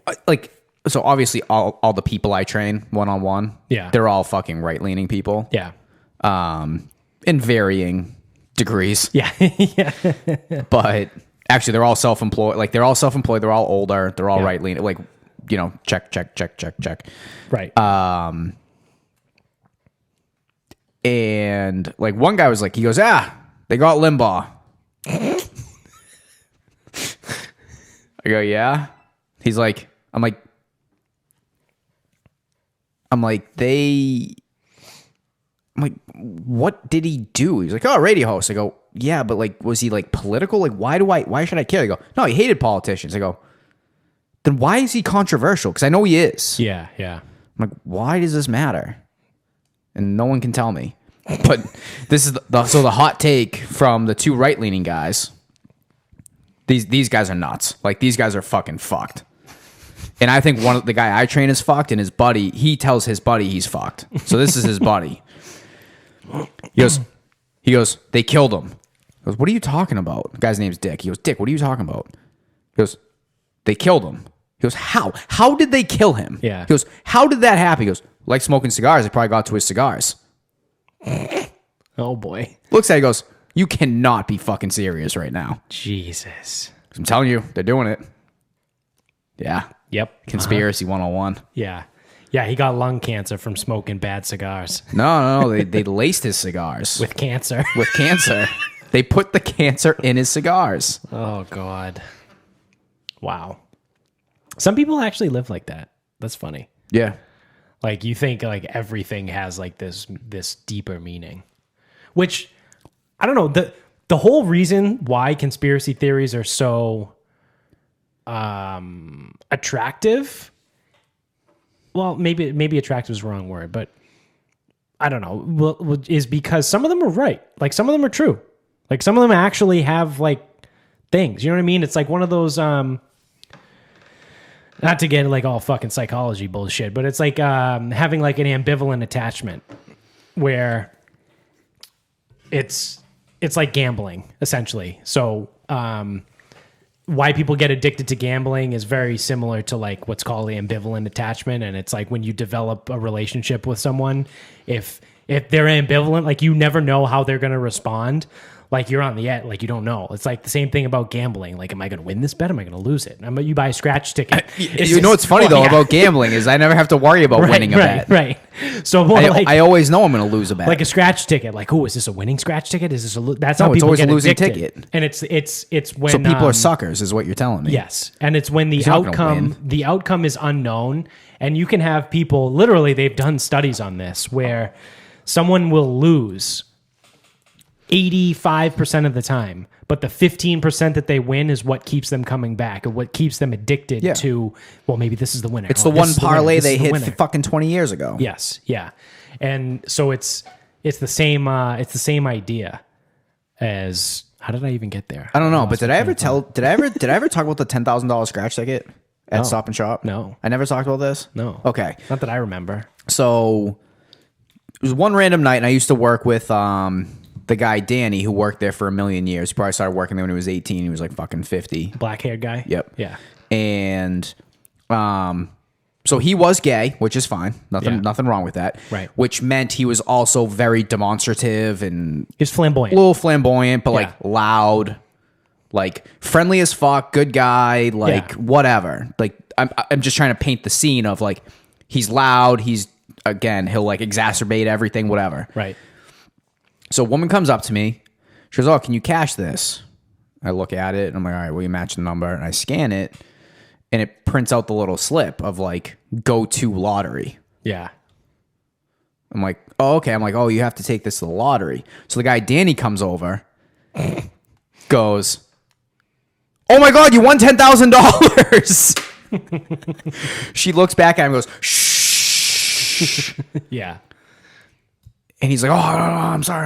B: obviously all the people I train one-on-one,
A: yeah,
B: they're all fucking right-leaning people.
A: Yeah.
B: In varying degrees.
A: Yeah. Yeah.
B: But actually they're all self-employed. Like, they're all self-employed, they're all older, they're all right-leaning. Like, you know, check.
A: Right.
B: And like one guy was like, he goes, they got Limbaugh. I go, yeah. He's like, I'm like, what did he do? He's like, oh, radio host. I go, yeah, but like, was he like political? Like, why should I care? I go, no, he hated politicians. I go, then why is he controversial? Because I know he is.
A: Yeah, yeah.
B: I'm like, why does this matter? And no one can tell me. But this is the hot take from the two right-leaning guys. These guys are nuts. Like, these guys are fucking fucked. And I think the guy I train is fucked, and his buddy, he tells his buddy he's fucked. So this is his buddy. He goes, they killed him. He goes, what are you talking about? The guy's name's Dick. He goes, Dick, what are you talking about? He goes, they killed him. He goes, how? How did they kill him?
A: Yeah.
B: He goes, how did that happen? He goes, like smoking cigars, they probably got to his cigars.
A: Oh, boy.
B: Looks at it, he goes, you cannot be fucking serious right now.
A: Jesus.
B: I'm telling you, they're doing it. Yeah.
A: Yep.
B: Conspiracy 101.
A: Yeah. Yeah, he got lung cancer from smoking bad cigars.
B: No. They laced his cigars.
A: With cancer.
B: With cancer. They put the cancer in his cigars.
A: Oh, God. Wow. Some people actually live like that. That's funny.
B: Yeah.
A: Like, you think like everything has like this deeper meaning, which I don't know. The whole reason why conspiracy theories are so attractive. Well, maybe attractive is the wrong word, but I don't know. Well, is because some of them are right. Like, some of them are true. Like, some of them actually have like things. You know what I mean? It's like one of those. Not to get like all fucking psychology bullshit, but it's like having like an ambivalent attachment where it's like gambling, essentially. So why people get addicted to gambling is very similar to like what's called ambivalent attachment. And it's like when you develop a relationship with someone, if they're ambivalent, like you never know how they're going to respond. Like, you're on the edge, like you don't know. It's like the same thing about gambling. Like, am I going to win this bet? Am I going to lose it? You buy a scratch ticket.
B: You know what's funny about gambling is I never have to worry about winning a bet.
A: Right. So
B: I always know I'm going to lose a bet.
A: Like a scratch ticket. Like, is this a winning scratch ticket? Is this that's
B: no?
A: How
B: It's
A: people
B: always
A: get
B: a losing
A: addicted.
B: ticket.
A: And it's when
B: so people are suckers, is what you're telling me.
A: Yes, and it's when the
B: outcome
A: is unknown, and you can have people literally. They've done studies on this where someone will lose 85% of the time, but the 15% that they win is what keeps them coming back, or what keeps them addicted to, well, maybe this is the winner.
B: It's the one parlay they hit fucking 20 years ago.
A: Yes. Yeah. And so it's the same idea as, how did I even get there?
B: I don't know, but did I ever talk about the $10,000 scratch ticket at Stop and Shop?
A: No.
B: I never talked about this?
A: No.
B: Okay.
A: Not that I remember.
B: So it was one random night, and I used to work with the guy Danny, who worked there for a million years. He probably started working there when he was 18. He was like fucking 50.
A: Black haired guy.
B: Yep.
A: Yeah.
B: And so So he was gay, which is fine.
A: Yeah.
B: Nothing wrong with that.
A: Right.
B: Which meant he was also very demonstrative and
A: He's flamboyant.
B: a little flamboyant, but like
A: Yeah.
B: loud, like friendly as fuck, good guy, like whatever. Like I'm just trying to paint the scene of like he's loud, he'll like exacerbate everything, whatever.
A: Right.
B: So a woman comes up to me. She goes, "Oh, can you cash this?" I look at it and I'm like, "All right, will you match the number?" And I scan it and it prints out the little slip of like go to lottery.
A: Yeah.
B: I'm like, "Oh, okay." I'm like, "Oh, you have to take this to the lottery." So the guy Danny comes over, goes, "Oh my God, you won $10,000." She looks back at him and goes, "Shh."
A: Yeah.
B: And he's like, "Oh, no, I'm sorry.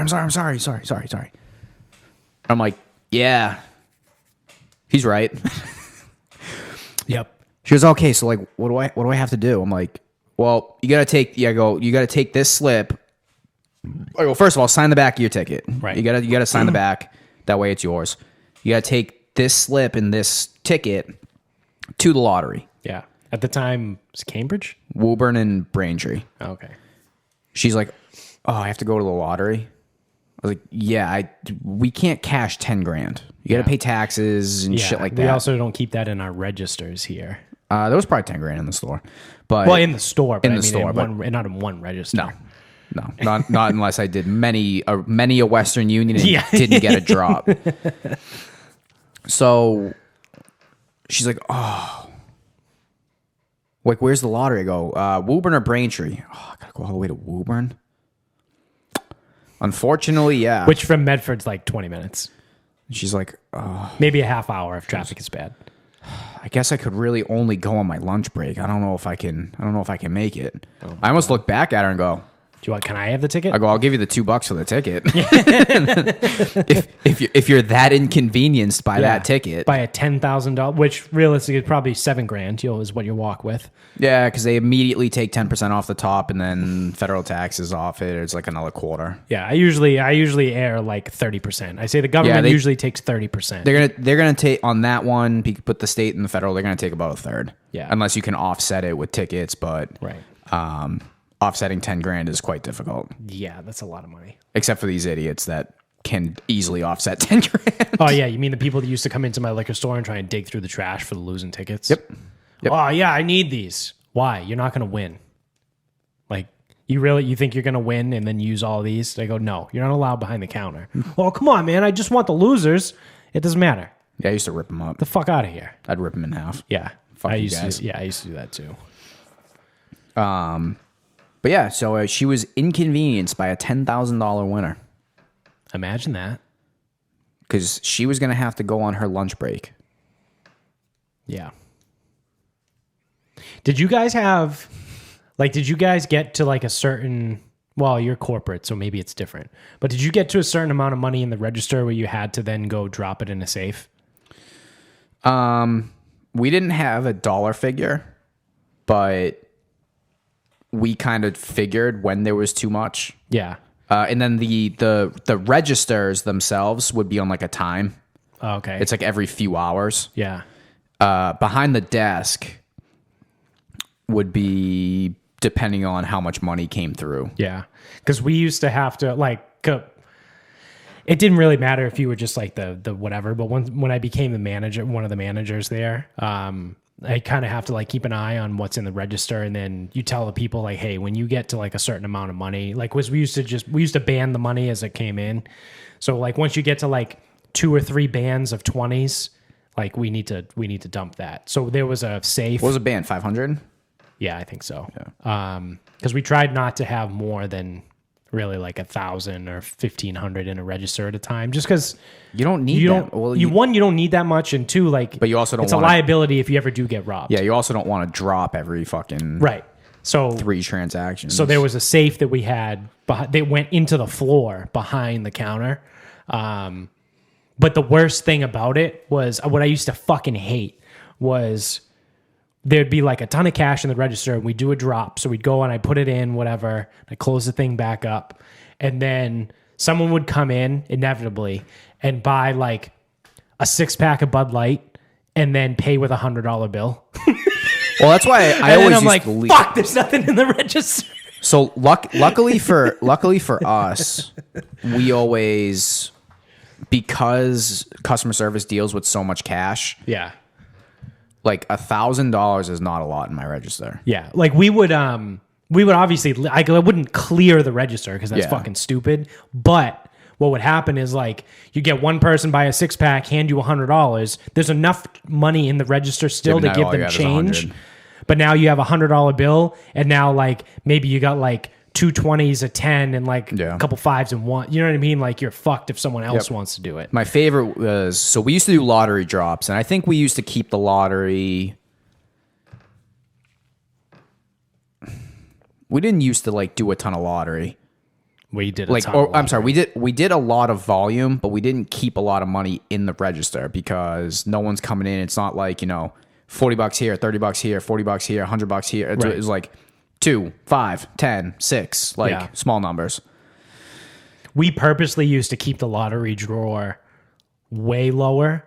B: I'm like, "Yeah, he's right."
A: Yep.
B: She goes, "Okay, so like, what do I have to do?" I'm like, "Well, you gotta take this slip." I go, "First of all, sign the back of your ticket.
A: Right.
B: You gotta sign the back. That way it's yours. You gotta take this slip and this ticket to the lottery,
A: Yeah. At the time, was it Cambridge?
B: Woburn and Braintree."
A: Oh, okay.
B: She's like, "Oh, I have to go to the lottery." I was like, "Yeah, we can't cash 10 grand. You got to pay taxes and shit like that."
A: We also don't keep that in our registers here.
B: There was probably 10 grand in the store, but
A: Well, in the store, but
B: in
A: I
B: the
A: mean,
B: store, but
A: not in one register.
B: no, not unless I did many a Western Union and
A: Yeah.
B: didn't get a drop. So she's like, "Oh, like where's the lottery?" I go, "Woburn or Braintree?" "Oh, I gotta go all the way to Woburn." Unfortunately, yeah.
A: Which from Medford's like 20 minutes.
B: She's like, "Oh,
A: Maybe a half hour if traffic is bad.
B: I guess I could really only go on my lunch break. I don't know if I can make it." I almost look back at her and go,
A: Do you want? Can I have the ticket?
B: I go, "I'll give you the $2 for the ticket." if you're that inconvenienced by that ticket.
A: By a $10,000, which realistically is probably $7,000. Is what you walk with.
B: Yeah, because they immediately take 10% off the top and then federal taxes off it. It's like another quarter.
A: Yeah, I usually err like 30%. I say the government usually takes 30%.
B: They're gonna take on that one. Put the state and the federal. They're gonna take about a third.
A: Yeah.
B: Unless you can offset it with tickets, but
A: Right.
B: Offsetting 10 grand is quite difficult.
A: Yeah, that's a lot of money.
B: Except for these idiots that can easily offset 10 grand.
A: Oh yeah, you mean the people that used to come into my liquor store and try and dig through the trash for the losing tickets?
B: Yep.
A: Oh yeah, I need these. Why? You're not going to win. Like you think you're going to win and then use all these? They go, no, you're not allowed behind the counter. Oh come on, man! I just want the losers. It doesn't matter.
B: Yeah, I used to rip them up.
A: The fuck out of here.
B: I'd rip them in half.
A: Yeah,
B: Fuck
A: I
B: you
A: used
B: guys.
A: to. Yeah, I used to do that too.
B: But yeah, so she was inconvenienced by a $10,000 winner
A: Imagine that.
B: because she was going to have to go on her lunch break.
A: Yeah. Did you guys get to like a certain, well, you're corporate, so maybe it's different, but did you get to a certain amount of money in the register where you had to then go drop it in a safe?
B: We didn't have a dollar figure, but we kind of figured when there was too much.
A: Yeah.
B: And then the registers themselves would be on like a time.
A: Oh, okay.
B: It's like every few hours.
A: Yeah.
B: Behind the desk would be depending on how much money came through.
A: Yeah. Because we used to have to it didn't really matter if you were just like the whatever, but when I became the manager, one of the managers there, I kind of have to like keep an eye on what's in the register, and then you tell the people like, hey, when you get to like a certain amount of money, like we used to ban the money as it came in. So like once you get to like 2 or 3 bands of 20s, like we need to dump that. So there was a safe.
B: What was a band? 500?
A: Yeah, I think so. Yeah. Because we tried not to have more than really like 1,000 or 1,500 in a register at a time, just because
B: You don't need that. Well,
A: you don't need that much, and two, like,
B: But you also don't
A: it's
B: wanna-
A: a liability if you ever do get robbed.
B: Yeah, you also don't want to drop every fucking
A: Right. So
B: 3 transactions.
A: So there was a safe that we had. They went into the floor behind the counter. But the worst thing about it was what I used to fucking hate was there'd be like a ton of cash in the register and we'd do a drop. So we'd go and I'd put it in, whatever. I'd close the thing back up. And then someone would come in inevitably and buy like a 6-pack of Bud Light and then pay with $100 bill.
B: Well, that's why I
A: And
B: always
A: then I'm
B: used
A: like,
B: to leave.
A: fuck, there's nothing in the register.
B: So luckily for us, we always, because customer service deals with so much cash,
A: Yeah.
B: like $1,000 is not a lot in my register.
A: Yeah. Like we would obviously, I wouldn't clear the register because that's
B: Yeah.
A: fucking stupid. But what would happen is like you get one person buy a 6-pack, hand you $100. There's enough money in the register still
B: Yeah, but
A: to
B: now
A: give
B: all you
A: them
B: have is
A: change.
B: 100.
A: But now you have $100 bill, and now like maybe you got like 2 20s, a 10, and like
B: Yeah.
A: a couple 5s and 1. You know what I mean? Like you're fucked if someone else
B: Yep.
A: wants to do it.
B: My favorite was, so we used to do lottery drops, and I think we used to keep the lottery. We didn't used to like do a ton of lottery.
A: We did a
B: Like,
A: ton
B: or
A: of
B: I'm sorry,
A: lottery.
B: we did a lot of volume, but we didn't keep a lot of money in the register because no one's coming in. It's not like, $40 here, $30 here, $40 here, $100 here. It
A: Right.
B: was like 2, 5, 10, 6, like
A: Yeah.
B: small numbers.
A: We purposely used to keep the lottery drawer way lower,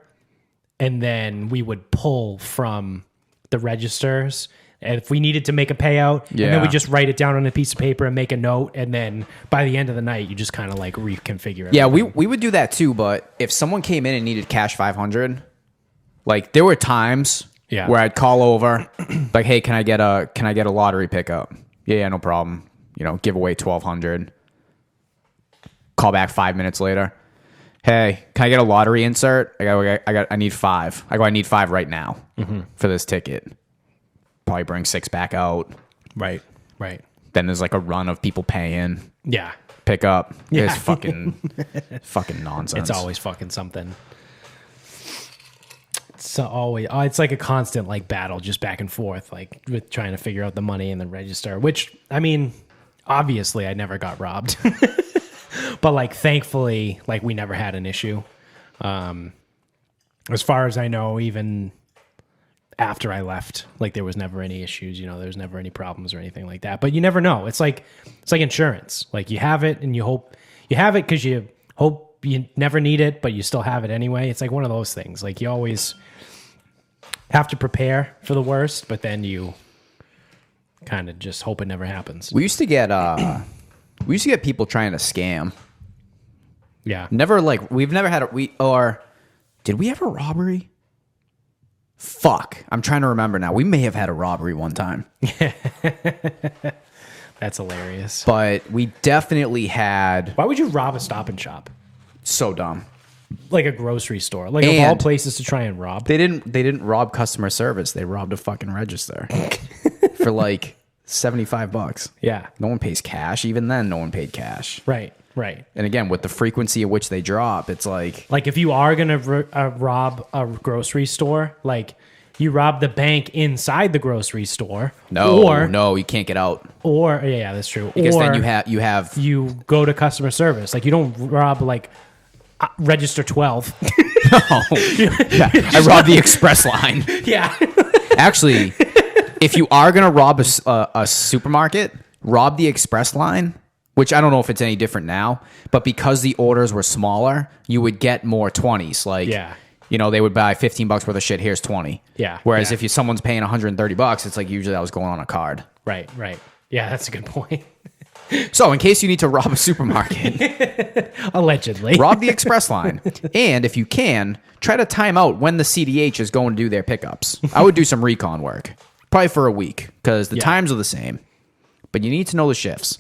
A: and then we would pull from the registers. And if we needed to make a payout, and then we
B: Yeah.
A: just write it down on a piece of paper and make a note, and then by the end of the night, you just kind of like reconfigure it.
B: Yeah, we would do that too, but if someone came in and needed cash 500, like there were times
A: Yeah.
B: where I'd call over, like, hey, can I get a lottery pickup? Yeah, no problem. Give away 1,200. Call back 5 minutes later. Hey, can I get a lottery insert? I need 5. I need 5 right now for this ticket. Probably bring 6 back out.
A: Right.
B: Then there's like a run of people paying.
A: Yeah.
B: Pick up.
A: Yeah.
B: It's fucking nonsense.
A: It's always fucking something. It's always, it's like a constant like battle, just back and forth, like with trying to figure out the money in the register, which, I mean, obviously I never got robbed, but like, thankfully, like we never had an issue. As far as I know, even after I left, like there was never any issues, there was never any problems or anything like that, but you never know. It's like insurance. Like you have it and you hope you have it because you hope you never need it, but you still have it anyway. It's like one of those things. Like you always have to prepare for the worst, but then you kind of just hope it never happens.
B: We used to get people trying to scam.
A: Yeah.
B: We've never had did we have a robbery? Fuck. I'm trying to remember now. We may have had a robbery one time.
A: That's hilarious.
B: But we definitely had,
A: Why would you rob a Stop and Shop?
B: so dumb.
A: Like a grocery store. Like of
B: And-
A: all places to try and rob.
B: They didn't rob customer service. They robbed a fucking register for like $75.
A: Yeah.
B: No one pays cash. Even then, no one paid cash.
A: Right.
B: And again, with the frequency at which they drop, it's like,
A: Like if you are going to rob a grocery store, like you rob the bank inside the grocery store.
B: no, you can't get out.
A: Or yeah, that's true.
B: Because
A: or
B: then you have
A: you go to customer service. Like you don't rob like register 12.
B: I robbed the express line.
A: Yeah.
B: Actually, if you are gonna rob a supermarket, rob the express line. Which I don't know if it's any different now, but because the orders were smaller, you would get more 20s. Like,
A: Yeah.
B: They would buy $15 worth of shit. Here's 20.
A: Yeah.
B: Whereas
A: Yeah.
B: if someone's paying $130, it's like usually that was going on a card.
A: Right. Yeah, that's a good point.
B: So in case you need to rob a supermarket,
A: Allegedly.
B: rob the express line. And if you can, try to time out when the CDH is going to do their pickups. I would do some recon work, probably for a week, because the times are the same. But you need to know the shifts.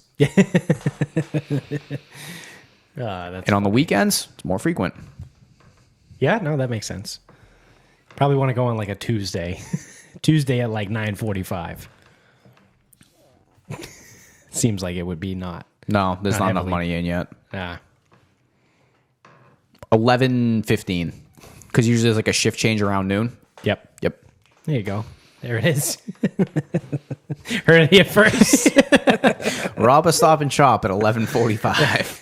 A: That's,
B: And on the weekends, it's more frequent.
A: yeah, no, that makes sense. Probably want to go on like a Tuesday. Tuesday at like 9:45. Seems like it would be not.
B: No, there's not enough
A: heavily.
B: money in yet.
A: Yeah.
B: 11:15, because usually there's like a shift change around noon.
A: Yep.
B: Yep.
A: There you go. There it is. Heard it here first.
B: Rob a Stop and Shop at 11:45.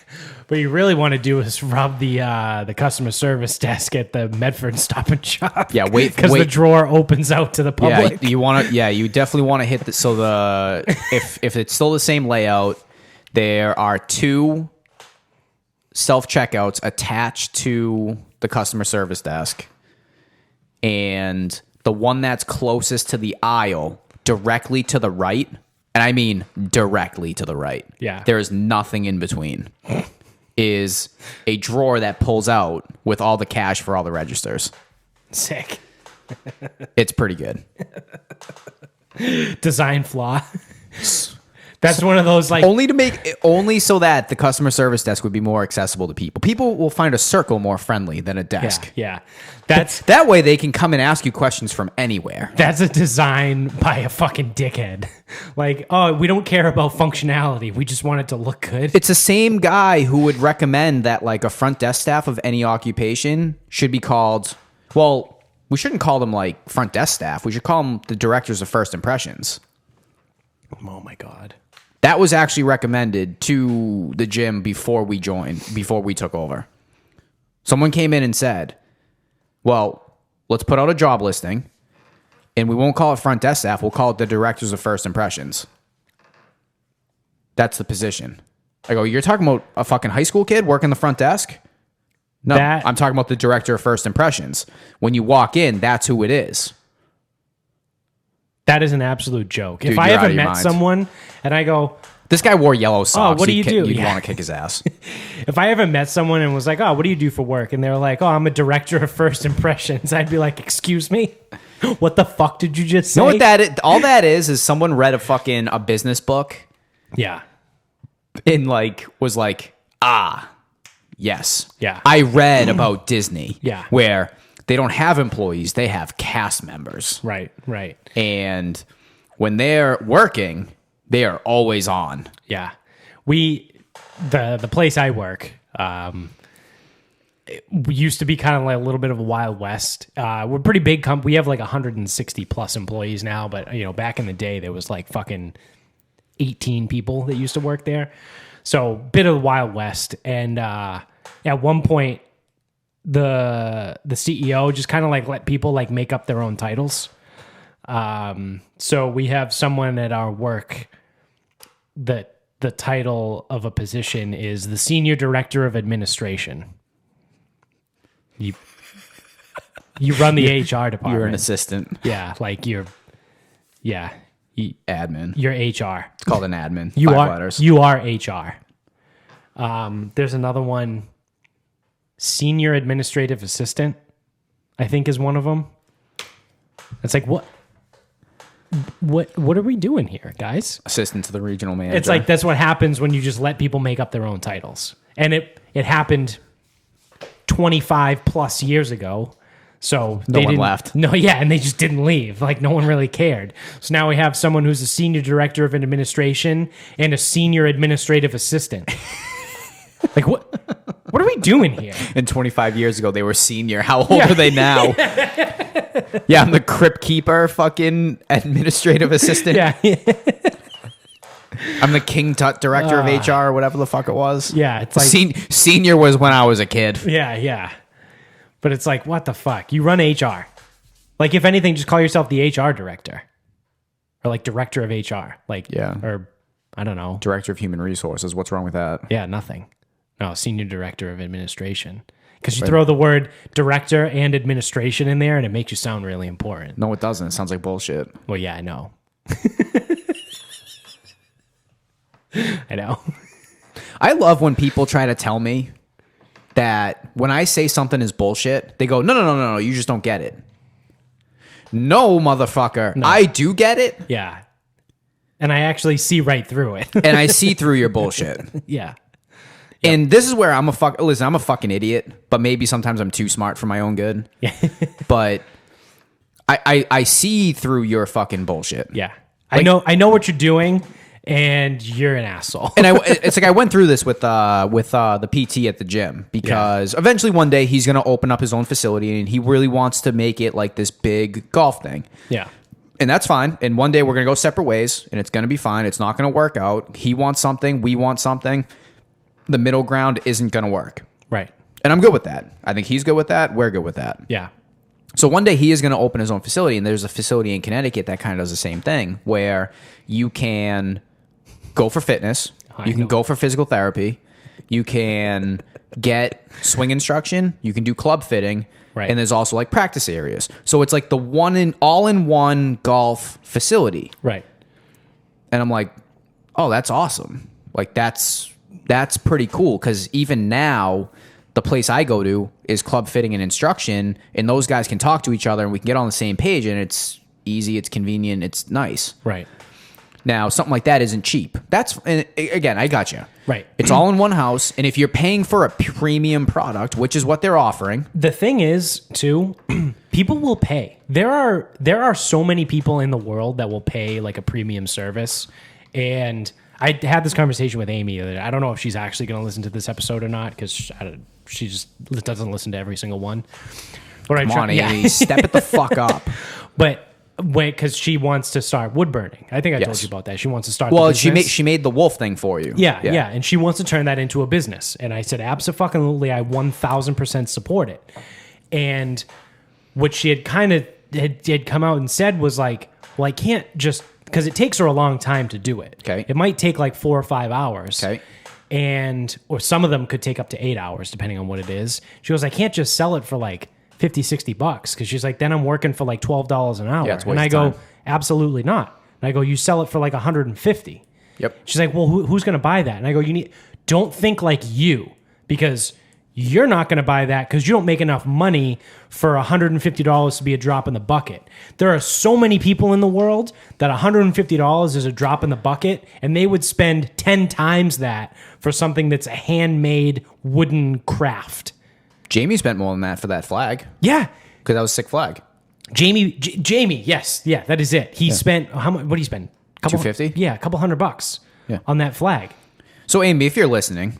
A: What you really want to do is rob the customer service desk at the Medford Stop and Shop.
B: Yeah, wait,
A: because the
B: wait.
A: drawer opens out to the
B: Yeah,
A: public.
B: you want to. Yeah, you definitely want to hit the. So if it's still the same layout, there are 2 self checkouts attached to the customer service desk, and the one that's closest to the aisle, directly to the right, and I mean directly to the right.
A: Yeah.
B: There is nothing in between. Is a drawer that pulls out with all the cash for all the registers.
A: Sick.
B: It's pretty good.
A: Design flaw. That's one of those like
B: only so that the customer service desk would be more accessible to people. People will find a circle more friendly than a desk.
A: Yeah. That's
B: that way they can come and ask you questions from anywhere.
A: That's a design by a fucking dickhead. Like, oh, we don't care about functionality. We just want it to look good.
B: It's the same guy who would recommend that like a front desk staff of any occupation should be called, well, we shouldn't call them like front desk staff. We should call them the directors of first impressions.
A: Oh my God.
B: That was actually recommended to the gym before we took over. Someone came in and said, well, let's put out a job listing and we won't call it front desk staff. We'll call it the directors of first impressions. That's the position. I go, you're talking about a fucking high school kid working the front desk? No, I'm talking about the director of first impressions. When you walk in, that's who it is.
A: That is an absolute joke.
B: Dude,
A: if I ever met someone and I go,
B: this guy wore yellow socks.
A: Oh, what do you do?
B: You'd
A: Yeah.
B: want to kick his ass.
A: If I ever met someone and was like, oh, what do you do for work? And they were like, oh, I'm a director of first impressions. I'd be like, excuse me? What the fuck did you just say?
B: You know what that is? All that is someone read a business book.
A: Yeah.
B: And was like, yes.
A: Yeah.
B: I read about Disney.
A: Yeah.
B: Where they don't have employees, they have cast members.
A: Right.
B: And when they're working, they are always on.
A: Yeah. The place I work, it used to be kind of like a little bit of a Wild West. We're a pretty big company. We have like 160 plus employees now, but back in the day there was like fucking 18 people that used to work there. So bit of the Wild West. And at one point the CEO just kind of like let people like make up their own titles. So we have someone at our work that the title of a position is the Senior Director of Administration. You run the HR department.
B: You're an assistant.
A: Yeah, like
B: Admin.
A: You're HR.
B: It's called an admin.
A: You
B: 5
A: are
B: letters.
A: You are HR. There's another one. Senior Administrative Assistant, I think, is one of them. It's like, what are we doing here, guys?
B: Assistant to the regional manager.
A: It's like that's what happens when you just let people make up their own titles. And it happened 25 plus years ago. So
B: no one left.
A: No, yeah, and they just didn't leave. Like no one really cared. So now we have someone who's a senior director of an administration and a senior administrative assistant. Like what are we doing here?
B: And 25 years ago they were senior. How old are they now? Yeah, I'm the crypt keeper, fucking administrative assistant.
A: Yeah.
B: I'm the King Tut director of HR or whatever the fuck it was.
A: Yeah, it's like
B: senior was when I was a kid.
A: Yeah. But it's like, what the fuck? You run HR. Like, if anything, just call yourself the HR director. Or like director of HR. Like,
B: yeah.
A: Or I don't know.
B: Director of Human Resources. What's wrong with that?
A: Yeah, nothing. No, senior director of administration. Because you throw the word director and administration in there and it makes you sound really important.
B: No, it doesn't. It sounds like bullshit.
A: Well, yeah, I know. I know.
B: I love when people try to tell me that when I say something is bullshit, they go, no, you just don't get it. No, motherfucker. No. I do get it.
A: Yeah. And I actually see right through it.
B: And I see through your bullshit.
A: Yeah.
B: Yep. And this is where I'm a fucking idiot, but maybe sometimes I'm too smart for my own good.
A: Yeah.
B: But I see through your fucking bullshit.
A: Yeah. Like, I know what you're doing. And you're an asshole.
B: And it's like I went through this with the PT at the gym because eventually one day he's going to open up his own facility and he really wants to make it like this big golf thing.
A: Yeah.
B: And that's fine. And one day we're going to go separate ways and it's going to be fine. It's not going to work out. He wants something. We want something. The middle ground isn't going to work.
A: Right.
B: And I'm good with that. I think he's good with that. We're good with that.
A: Yeah.
B: So one day he is going to open his own facility and there's a facility in Connecticut that kind of does the same thing where you can go for fitness. You can go for physical therapy. You can get swing instruction. You can do club fitting.
A: Right.
B: And there's also like practice areas. So it's like the all-in-one golf facility.
A: Right.
B: And I'm like, oh, that's awesome. Like that's pretty cool, because even now the place I go to is club fitting and instruction, and those guys can talk to each other and we can get on the same page, and it's easy, it's convenient, it's nice.
A: Right.
B: Now, something like that isn't cheap. And again, I got you.
A: Right.
B: It's all in one house, and if you're paying for a premium product, which is what they're offering.
A: The thing is, too, people will pay. There are so many people in the world that will pay like a premium service. And I had this conversation with Amy the other day. I don't know if she's actually going to listen to this episode or not, because she just doesn't listen to every single one. But
B: Come on, Amy, step it the fuck up.
A: But because she wants to start wood burning. I think I told you about that. She wants to start.
B: Well,
A: the business.
B: she made the wolf thing for you.
A: Yeah, and she wants to turn that into a business. And I said, absolutely, I 1,000% support it. And what she had kind of had come out and said was like, well, I can't just, because it takes her a long time to do it.
B: Okay.
A: It might take like 4 or 5 hours.
B: Okay.
A: Or some of them could take up to 8 hours, depending on what it is. She goes, I can't just sell it for like $50-$60, because she's like, then I'm working for like $12 an hour.
B: Yeah, it's a waste
A: and I
B: of
A: go,
B: time.
A: absolutely not. And I go, you sell it for like $150.
B: Yep.
A: She's like, well, who's going to buy that? And I go, don't think like you, because you're not going to buy that because you don't make enough money for $150 to be a drop in the bucket. There are so many people in the world that $150 is a drop in the bucket, and they would spend 10 times that for something that's a handmade wooden craft.
B: Jamie spent more than that for that flag.
A: Yeah.
B: Because that was a sick flag.
A: Jamie, yes. Yeah, that is it. He spent, how much? What did he spend?
B: $250?
A: Yeah, a couple $100 on that flag.
B: So, Amy, if you're listening,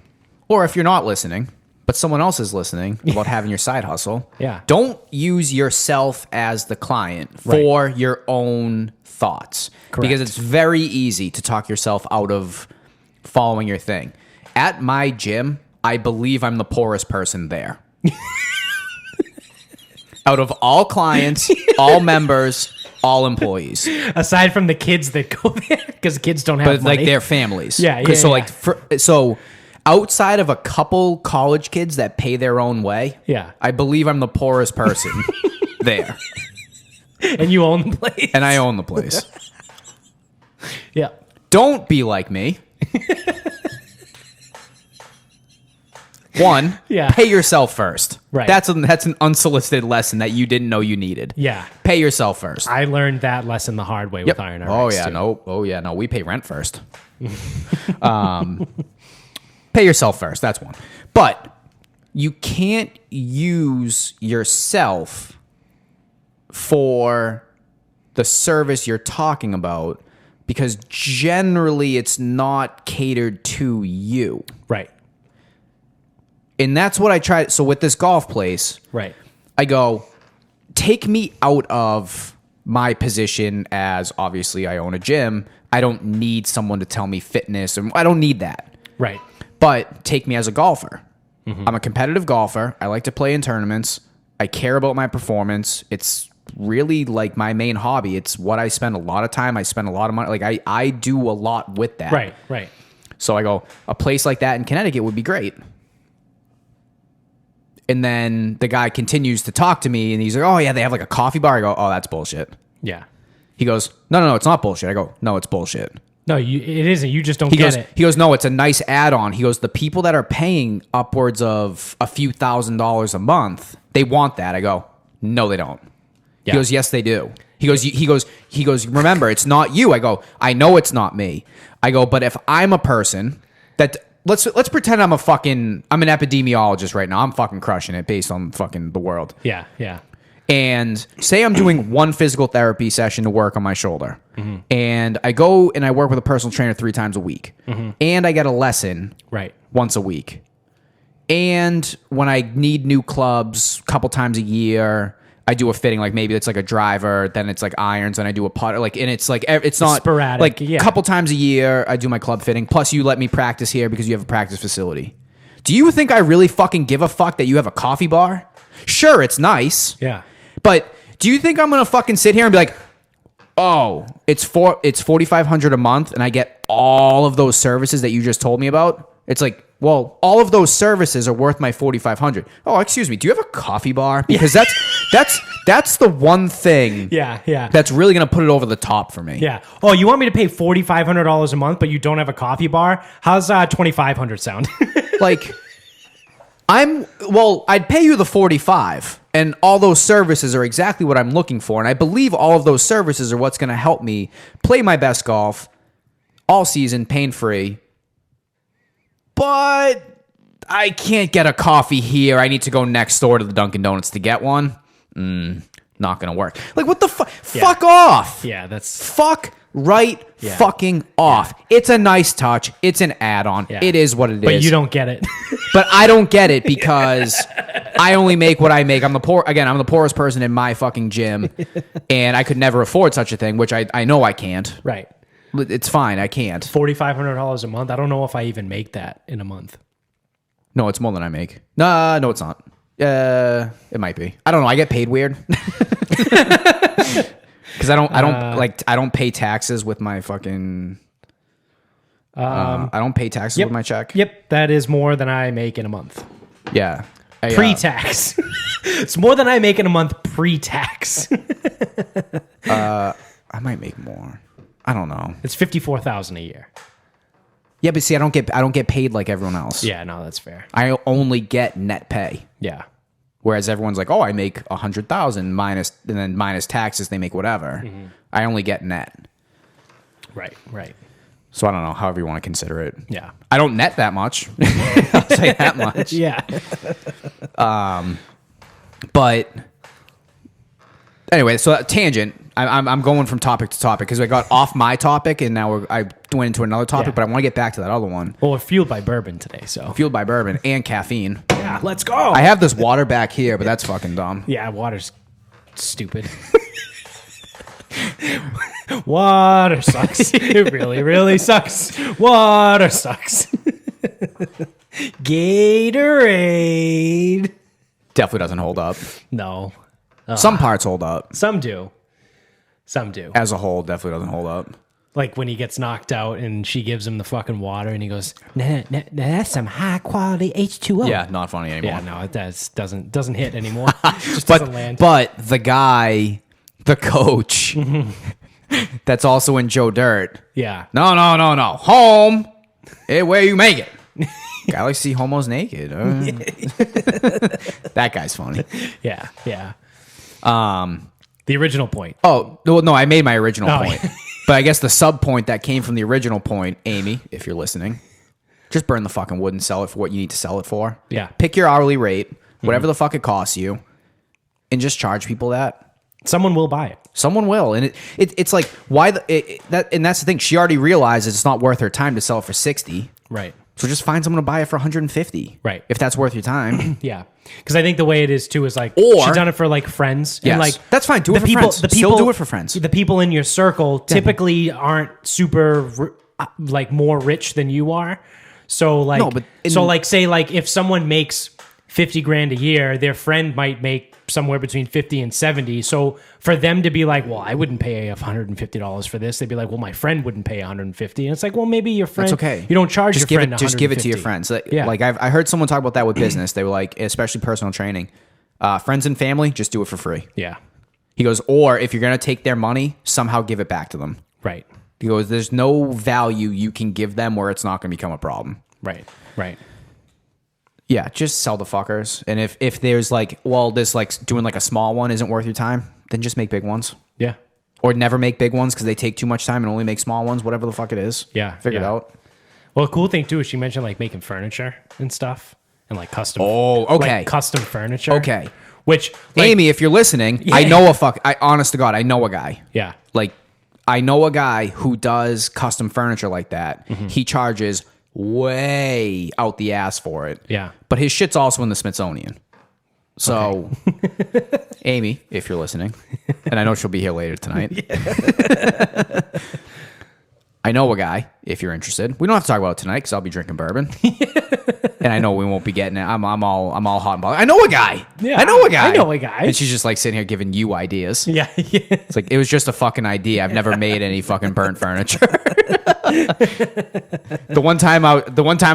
B: or if you're not listening, but someone else is listening about having your side hustle, don't use yourself as the client for your own thoughts.
A: Correct.
B: Because it's very easy to talk yourself out of following your thing. At my gym, I believe I'm the poorest person there. Out of all clients, all members, all employees.
A: Aside from the kids that go there, because kids don't have money.
B: Like their families.
A: Yeah.
B: So outside of a couple college kids that pay their own way, I believe I'm the poorest person there.
A: And you own the place.
B: And I own the place.
A: Yeah.
B: Don't be like me. One, pay yourself first.
A: Right.
B: That's an unsolicited lesson that you didn't know you needed.
A: Yeah.
B: Pay yourself first.
A: I learned that lesson the hard way with Iron RX.
B: No. We pay rent first. Pay yourself first. That's one. But you can't use yourself for the service you're talking about, because generally it's not catered to you.
A: Right.
B: And that's what I tried. So with this golf place, I go, take me out of my position as, obviously I own a gym. I don't need someone to tell me fitness, and I don't need that.
A: Right.
B: But take me as a golfer. Mm-hmm. I'm a competitive golfer. I like to play in tournaments. I care about my performance. It's really like my main hobby. It's what I spend a lot of time. I spend a lot of money. Like I do a lot with that.
A: Right.
B: So I go, a place like that in Connecticut would be great. And then the guy continues to talk to me, and he's like, oh, yeah, they have like a coffee bar. I go, oh, that's bullshit.
A: Yeah.
B: He goes, no, it's not bullshit. I go, no, it's bullshit.
A: No, it isn't. You just don't get it.
B: He goes, no, it's a nice add-on. He goes, the people that are paying upwards of a few $1,000s a month, they want that. I go, no, they don't. Yeah. He goes, yes, they do. He goes, remember, it's not you. I go, I know it's not me. I go, but if I'm a person that... Let's pretend I'm an epidemiologist right now. I'm fucking crushing it based on fucking the world.
A: Yeah.
B: And say I'm doing one physical therapy session to work on my shoulder. Mm-hmm. And I go and I work with a personal trainer 3 times a week. Mm-hmm. And I get a lesson once a week. And when I need new clubs a couple times a year, I do a fitting, like maybe it's like a driver, then it's like irons, and I do a putter, like, and it's like, it's not
A: sporadic,
B: like a couple times a year I do my club fitting, plus you let me practice here because you have a practice facility. Do you think I really fucking give a fuck that you have a coffee bar? Sure, it's nice.
A: Yeah.
B: But do you think I'm going to fucking sit here and be like, oh, it's $4,500 a month and I get all of those services that you just told me about? It's like, well, all of those services are worth my $4,500. Oh, excuse me. Do you have a coffee bar? Because that's the one thing.
A: Yeah.
B: That's really gonna put it over the top for me.
A: Yeah. Oh, you want me to pay $4,500 a month, but you don't have a coffee bar? How's $2,500 sound?
B: Like, I'd pay you the 45, and all those services are exactly what I'm looking for, and I believe all of those services are what's gonna help me play my best golf all season, pain free. But I can't get a coffee here. I need to go next door to the Dunkin' Donuts to get one. Not gonna work. Like, what the fuck?
A: Yeah.
B: Fuck off.
A: Yeah, that's...
B: Fuck right fucking off. Yeah. It's a nice touch. It's an add-on.
A: Yeah.
B: It is what it is.
A: But you don't get it.
B: But I don't get it because I only make what I make. I'm the poorest person in my fucking gym, and I could never afford such a thing, which I know I can't.
A: Right.
B: It's fine. I can't.
A: $4,500 a month. I don't know if I even make that in a month.
B: No, it's more than I make. No, it's not. It might be. I don't know. I get paid weird because I don't pay taxes with my fucking. I don't pay taxes with my check.
A: Yep, that is more than I make in a month.
B: Yeah,
A: Pre-tax. It's more than I make in a month pre-tax.
B: I might make more. I don't know.
A: It's $54,000 a year.
B: Yeah, but see, I don't get paid like everyone else.
A: Yeah, no, that's fair.
B: I only get net pay.
A: Yeah.
B: Whereas everyone's like, oh, I make 100,000 minus, and then minus taxes, they make whatever. Mm-hmm. I only get net.
A: Right.
B: So I don't know, however you want to consider it.
A: Yeah.
B: I don't net that much. I'll say that much.
A: Yeah.
B: But anyway, so tangent. I'm going from topic to topic because I got off my topic and now I went into another topic, but I want to get back to that other one.
A: Well, we're fueled by bourbon today, so.
B: Fueled by bourbon and caffeine.
A: Yeah, let's go.
B: I have this water back here, but that's fucking dumb.
A: Yeah, water's stupid. Water sucks. It really, really sucks. Water sucks. Gatorade.
B: Definitely doesn't hold up.
A: No.
B: Some parts hold up.
A: Some do.
B: As a whole, definitely doesn't hold up.
A: Like when he gets knocked out and she gives him the fucking water and he goes, nah, that's some high quality H2O.
B: Yeah, not funny anymore.
A: Yeah, no, it doesn't hit anymore. It just doesn't land.
B: But the guy, the coach, that's also in Joe Dirt.
A: Yeah.
B: No. Home. Hey, where you make it? Guy likes to see homos naked. That guy's funny.
A: Yeah. The original point.
B: Oh, well, no, I made my original point.
A: Yeah.
B: But I guess the sub point that came from the original point, Amy, if you're listening, just burn the fucking wood and sell it for what you need to sell it for.
A: Yeah.
B: Pick your hourly rate, whatever the fuck it costs you, and just charge people that.
A: Someone will buy it.
B: Someone will. And it's like, why and that's the thing. She already realizes it's not worth her time to sell it for 60.
A: Right.
B: So just find someone to buy it for 150.
A: Right.
B: If that's worth your time.
A: Yeah. Because I think the way it is too is like
B: Or-
A: she's done it for like friends.
B: Yes.
A: And like
B: That's fine. Do it for friends. Still do it for friends.
A: The people in your circle typically aren't super like more rich than you are. So like,
B: No, but
A: say like if someone makes 50 grand a year, their friend might make somewhere between 50 and 70. So for them to be like, well, I wouldn't pay $150 for this. They'd be like, well, my friend wouldn't pay 150. And it's like, well, maybe your friend,
B: That's okay.
A: You don't charge
B: just
A: your
B: give
A: friend
B: it. Just give it to your
A: 150.
B: friends.
A: Yeah.
B: Like I heard someone talk about that with business. They were like, especially personal training, friends and family, just do it for free.
A: Yeah.
B: He goes, or if you're gonna take their money, somehow give it back to them.
A: Right.
B: He goes, there's no value you can give them where it's not gonna become a problem.
A: Right.
B: Yeah, just sell the fuckers. And if there's like, well, this like doing like a small one isn't worth your time, then just make big ones.
A: Yeah.
B: Or never make big ones because they take too much time and only make small ones, whatever the fuck it is.
A: Yeah.
B: Figure it out.
A: Well, the cool thing too is she mentioned like making furniture and stuff and like custom.
B: Oh, okay.
A: Like custom furniture.
B: Okay.
A: Which like,
B: Amy, if you're listening,
A: Yeah.
B: I know honest to God, I know a guy.
A: Yeah.
B: Like, I know a guy who does custom furniture like that.
A: Mm-hmm.
B: He charges way out the ass for it.
A: Yeah.
B: But his shit's also in the Smithsonian. So, Amy, if you're listening, and I know she'll be here later tonight. I know a guy, if you're interested. We don't have to talk about it tonight because I'll be drinking bourbon. And I know we won't be getting it. I'm all hot and bothered. I know a guy.
A: Yeah,
B: I know a guy.
A: I know a guy.
B: And she's just like sitting here giving you ideas.
A: Yeah.
B: It's like, it was just a fucking idea. I've never made any fucking burnt furniture. The one time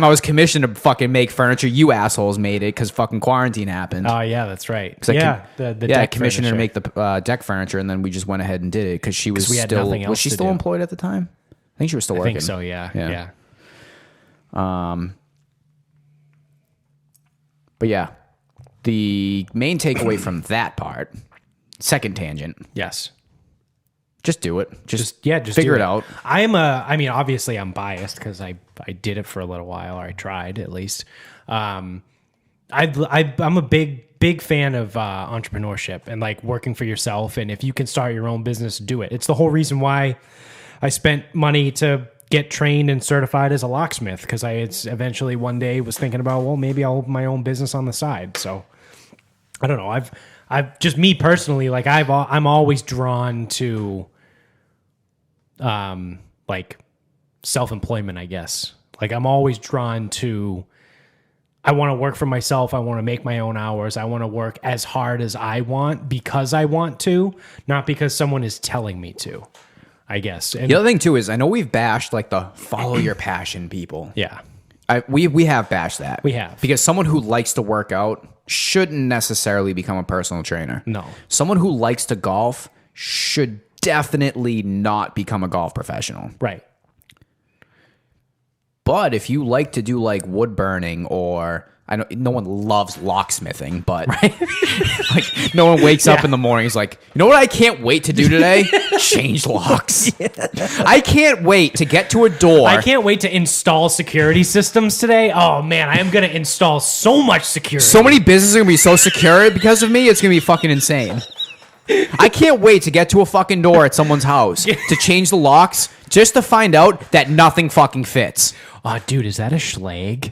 B: I was commissioned to fucking make furniture, you assholes made it because fucking quarantine happened.
A: Oh yeah, that's right.
B: I
A: Deck
B: commissioned her to
A: furniture.
B: make the deck furniture, and then we just went ahead and did it because she was
A: we had
B: still
A: nothing else
B: was she
A: to
B: still
A: do.
B: employed at the time? I think she was still working.
A: I think so. Yeah.
B: But yeah, the main takeaway from that part, second tangent,
A: Yes.
B: just do it. Just
A: do
B: figure it out.
A: I mean, obviously I'm biased because I did it for a little while, or I tried at least. I'm a big fan of entrepreneurship and like working for yourself. And if you can start your own business, do it. It's the whole reason why I spent money to get trained and certified as a locksmith, because I eventually one day was thinking about, well, maybe I'll open my own business on the side. So I don't know. I've just, me personally, like I'm always drawn to like self-employment, I guess. Like I'm always drawn to, I want to work for myself. I want to make my own hours. I want to work as hard as I want because I want to, not because someone is telling me to, I guess. And
B: The other thing too is I know we've bashed like the follow your passion people.
A: yeah,
B: We have bashed that.
A: We have.
B: Because someone who likes to work out shouldn't necessarily become a personal trainer.
A: No.
B: Someone who likes to golf should definitely not become a golf professional.
A: right.
B: But if you like to do like wood burning, or I know no one loves locksmithing, but like no one wakes up in the morning, is like, you know what I can't wait to do today? Change locks. I can't wait to get to a door.
A: I can't wait to install security systems today. Oh man, I am going to install so much security.
B: So many businesses are gonna be so secure because of me. It's gonna be fucking insane. I can't wait to get to a fucking door at someone's house to change the locks just to find out that nothing fucking fits.
A: Oh, dude, is that a schlag?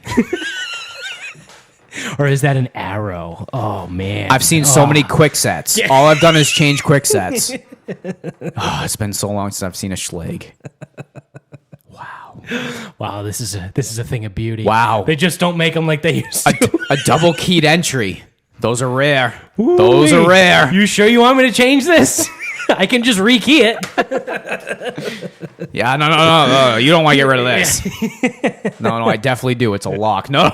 A: Or is that an arrow? Oh man,
B: I've seen so many quick sets. All I've done is change quick sets. Oh, it's been so long since I've seen a schlag.
A: Wow, this is a thing of beauty.
B: Wow.
A: They just don't make them like they used to.
B: A double keyed entry. Those are rare. Those are rare.
A: You sure you want me to change this? I can just rekey it.
B: Yeah, no. You don't want to get rid of this. No, I definitely do. It's a lock. No.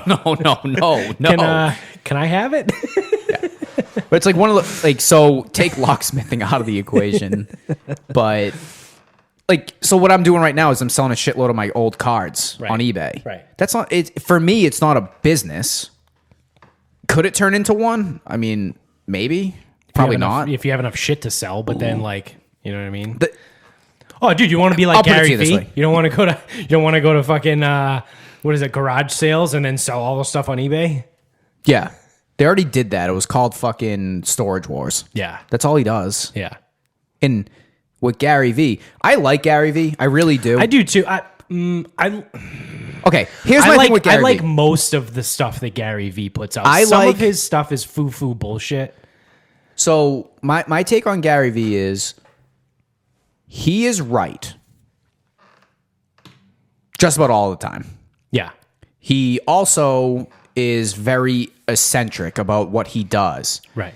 A: Can I have it?
B: But it's like one of the, like, so take locksmithing out of the equation. But like, so what I'm doing right now is I'm selling a shitload of my old cards on eBay.
A: Right.
B: That's not it. For me, it's not a business. Could it turn into one? I mean, maybe. Probably not.
A: If you have enough shit to sell, but then like, you know what I mean? Oh, dude, you want to be like Gary Vee? You don't want to go to fucking what is it, garage sales and then sell all the stuff on eBay?
B: Yeah. They already did that. It was called fucking Storage Wars.
A: Yeah.
B: That's all he does.
A: Yeah.
B: And with Gary Vee, I like Gary Vee. I really do.
A: I do too.
B: Okay, here's my thing with Gary
A: I like
B: Vee.
A: most of the stuff that Gary Vee puts out.
B: Some
A: of his stuff is foo-foo bullshit.
B: So my take on Gary Vee is he is right just about all the time.
A: Yeah.
B: He also is very eccentric about what he does.
A: Right.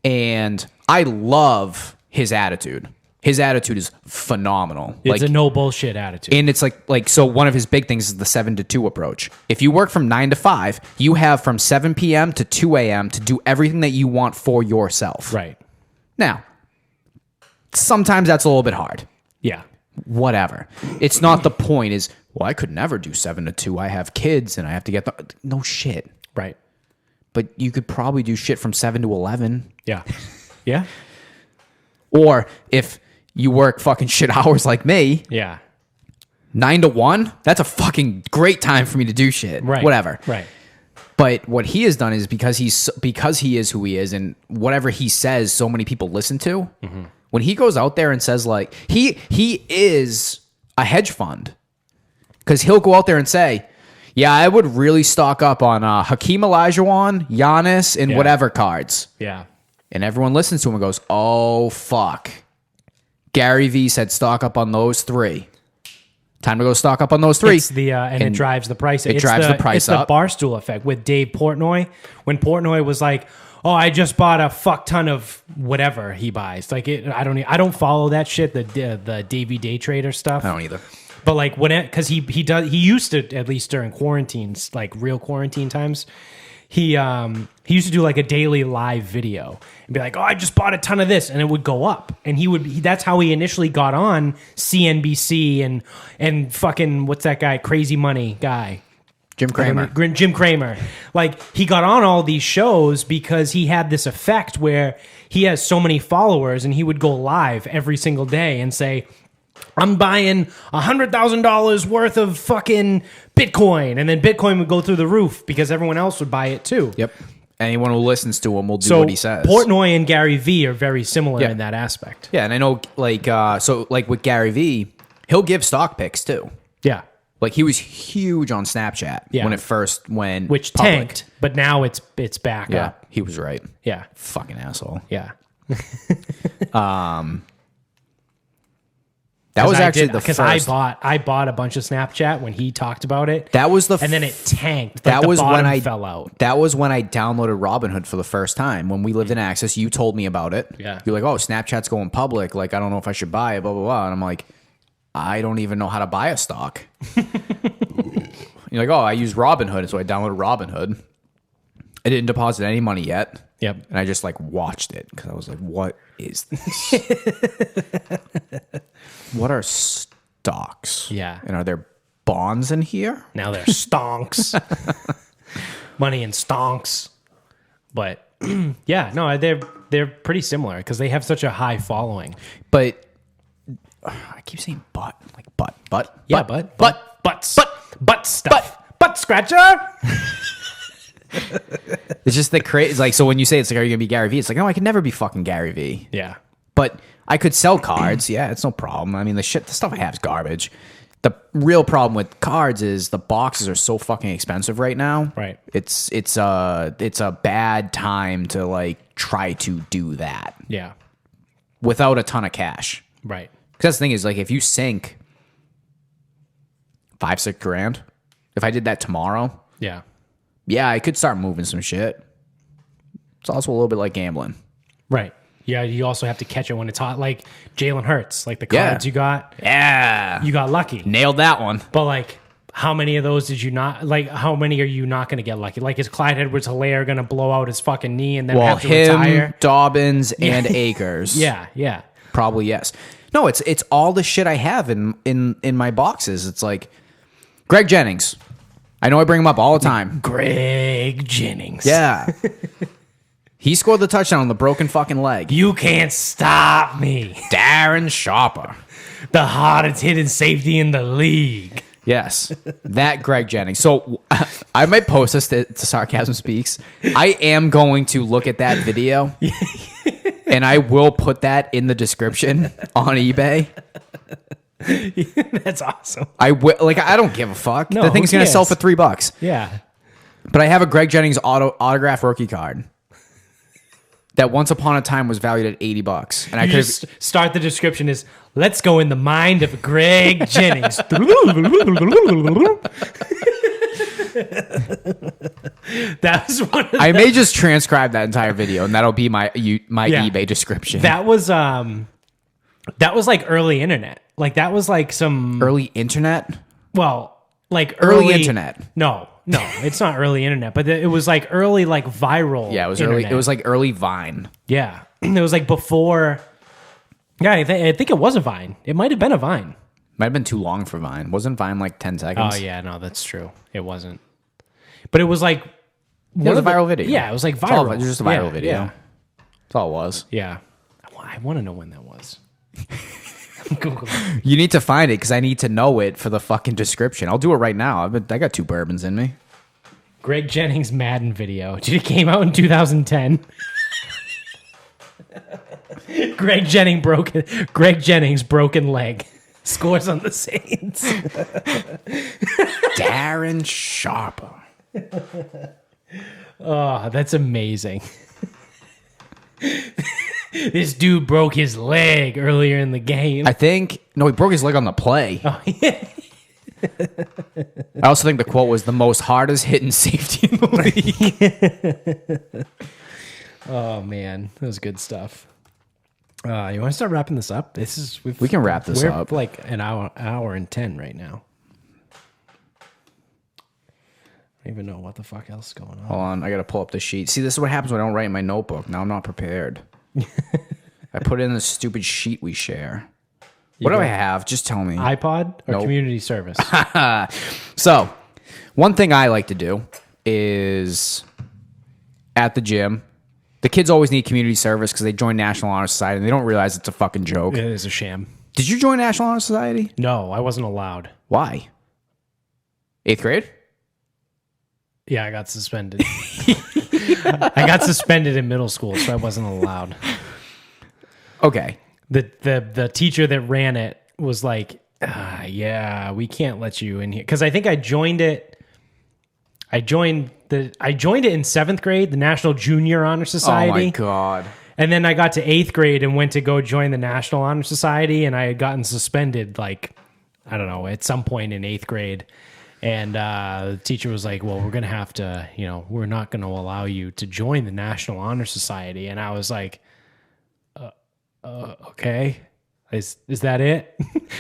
B: And I love his attitude. His attitude is phenomenal.
A: It's a no bullshit attitude.
B: And it's like so one of his big things is the 7 to 2 approach. If you work from 9 to 5, you have from 7 p.m. to 2 a.m. to do everything that you want for yourself.
A: Right.
B: Now, sometimes that's a little bit hard.
A: Yeah.
B: Whatever. It's not the point is, well, I could never do 7 to 2. I have kids and I have to get them. No shit.
A: Right.
B: But you could probably do shit from 7 to 11.
A: Yeah. Yeah.
B: Or if you work fucking shit hours like me,
A: Yeah.
B: 9 to 1, that's a fucking great time for me to do shit.
A: Right.
B: Whatever.
A: Right.
B: But what he has done is because he is who he is and whatever he says, so many people listen to. Mm-hmm. When he goes out there and says like, he is a hedge fund. Because he'll go out there and say, yeah, I would really stock up on Hakeem Olajuwon, Giannis, and whatever cards.
A: Yeah.
B: And everyone listens to him and goes, oh, fuck. Gary Vee said stock up on those 3. Time to go stock up on those 3.
A: It's the and it drives the price.
B: It drives the price up.
A: It's the Barstool effect with Dave Portnoy. When Portnoy was like, "Oh, I just bought a fuck ton of whatever he buys." Like I don't follow that shit. The Davey Day Trader stuff.
B: I don't either.
A: But like because he used to, at least during quarantines, like real quarantine times, he used to do like a daily live video and be like, "Oh, I just bought a ton of this," and it would go up. And that's how he initially got on CNBC and fucking what's that guy, Crazy Money guy,
B: Jim Cramer.
A: Jim Cramer. Like he got on all these shows because he had this effect where he has so many followers, and he would go live every single day and say, "I'm buying $100,000 worth of fucking Bitcoin," and then Bitcoin would go through the roof because everyone else would buy it too.
B: Yep. Anyone who listens to him will do what he says.
A: Portnoy and Gary Vee are very similar in that aspect.
B: Yeah, and I know, like, like with Gary Vee, he'll give stock picks too.
A: Yeah.
B: Like he was huge on Snapchat when it first went
A: which
B: public.
A: tanked, but now it's back
B: Yeah,
A: up.
B: he was right.
A: Yeah.
B: Fucking asshole.
A: Yeah.
B: That was actually the
A: because
B: first.
A: I bought a bunch of Snapchat when he talked about it.
B: That was the
A: and then it tanked. Like
B: that
A: the
B: was when
A: bottom
B: I
A: fell out.
B: That was when I downloaded Robinhood for the first time. When we lived in Access, you told me about it.
A: Yeah.
B: You're like, "Oh, Snapchat's going public. Like, I don't know if I should buy it." Blah blah blah. And I'm like, I don't even know how to buy a stock. You're like, "Oh, I use Robinhood," so I downloaded Robinhood. I didn't deposit any money yet.
A: Yep.
B: And I just like watched it because I was like, "What is this? What are stocks?
A: Yeah.
B: And are there bonds in here?"
A: Now they're stonks. Money in stonks. But yeah, no, they're pretty similar because they have such a high following.
B: But I keep saying butt, like butt.
A: Yeah, butt stuff. Butt scratcher.
B: It's just the crazy. Like, so when you say it's like, "Are you gonna be Gary Vee?" It's like, no, I could never be fucking Gary Vee.
A: Yeah.
B: But I could sell cards. Yeah, it's no problem. I mean, the stuff I have is garbage. The real problem with cards is the boxes are so fucking expensive right now.
A: Right.
B: It's a bad time to like try to do that
A: Yeah.
B: without a ton of cash.
A: Right.
B: Because that's the thing is, like, if you sink $5-6 grand, if I did that tomorrow,
A: Yeah.
B: yeah, I could start moving some shit. It's also a little bit like gambling.
A: Right. Yeah, you also have to catch it when it's hot. Like Jalen Hurts, like the
B: Yeah.
A: cards you got.
B: Yeah.
A: You got lucky.
B: Nailed that one.
A: But like, how many of those did you not, like, how many are you not going to get lucky? Like, is Clyde Edwards-Helaire going to blow out his fucking knee and then have to retire?
B: Dobbins, and Akers.
A: Yeah, yeah.
B: Probably yes. No, it's all the shit I have in my boxes. It's like Greg Jennings. I know I bring him up all the time.
A: Greg Jennings.
B: Yeah. He scored the touchdown on the broken fucking leg.
A: You can't stop me.
B: Darren Sharper.
A: The hardest hitting safety in the league.
B: Yes, that Greg Jennings. So I might post this to Sarcasm Speaks. I am going to look at that video, and I will put that in the description on eBay.
A: That's awesome.
B: I will, like, I don't give a fuck.
A: No,
B: the thing's
A: who
B: going to sell
A: cares?
B: for $3.
A: Yeah.
B: But I have a Greg Jennings autograph rookie card that once upon a time was valued at $80, and I
A: You
B: could
A: just start the description is, "Let's go in the mind of Greg Jennings." That was one of
B: I may just transcribe that entire video, and that'll be my
A: Yeah.
B: eBay description.
A: that was like early internet. Like that was like some
B: Early internet.
A: well, like
B: Early internet.
A: No, it's not early internet, but it was like early, like viral.
B: Yeah, it was
A: internet.
B: early. It was like early Vine.
A: Yeah, it was like before. Yeah, I think it was a Vine. It might have been a Vine.
B: Might have been too long for Vine. Wasn't Vine like 10 seconds?
A: Oh yeah, no, that's true. It wasn't. But it was like
B: It was a viral video.
A: Yeah, it was like
B: It's all-
A: viral.
B: it was just a viral
A: Yeah,
B: video.
A: Yeah.
B: That's all it was.
A: Yeah. I want to know when that was. Google it.
B: You need to find it because I need to know it for the fucking description. I'll do it right now. I got 2 bourbons in me.
A: Greg Jennings Madden video. It came out in 2010. Greg Jennings broken leg. Scores on the Saints.
B: Darren Sharper.
A: Oh, that's amazing. This dude broke his leg earlier in the game.
B: I think, no, he broke his leg on the play.
A: Oh, yeah.
B: I also think the quote was the most hardest hitting safety in the league.
A: Oh man, that was good stuff. You want to start wrapping this up?
B: We can wrap this
A: we're
B: up.
A: like an hour and 10 right now. I don't even know what the fuck else is going on.
B: Hold on, I gotta pull up the sheet. See, this is what happens when I don't write in my notebook. Now I'm not prepared. I put it in the stupid sheet we share. What do I have? Just tell me.
A: iPod or
B: Nope.
A: community service?
B: So, one thing I like to do is at the gym. The kids always need community service because they join National Honor Society and they don't realize it's a fucking joke.
A: It is a sham.
B: Did you join National Honor Society?
A: No, I wasn't allowed.
B: Why? 8th grade?
A: Yeah, I got suspended. I got suspended in middle school, so I wasn't allowed.
B: Okay.
A: The teacher that ran it was like, yeah, we can't let you in here. Because I think I joined it. I joined it in 7th grade, the National Junior Honor Society.
B: Oh my God.
A: And then I got to 8th grade and went to go join the National Honor Society, and I had gotten suspended, like, I don't know, at some point in 8th grade. And the teacher was like, well, we're going to have to, we're not going to allow you to join the National Honor Society. And I was like, okay. Is that it?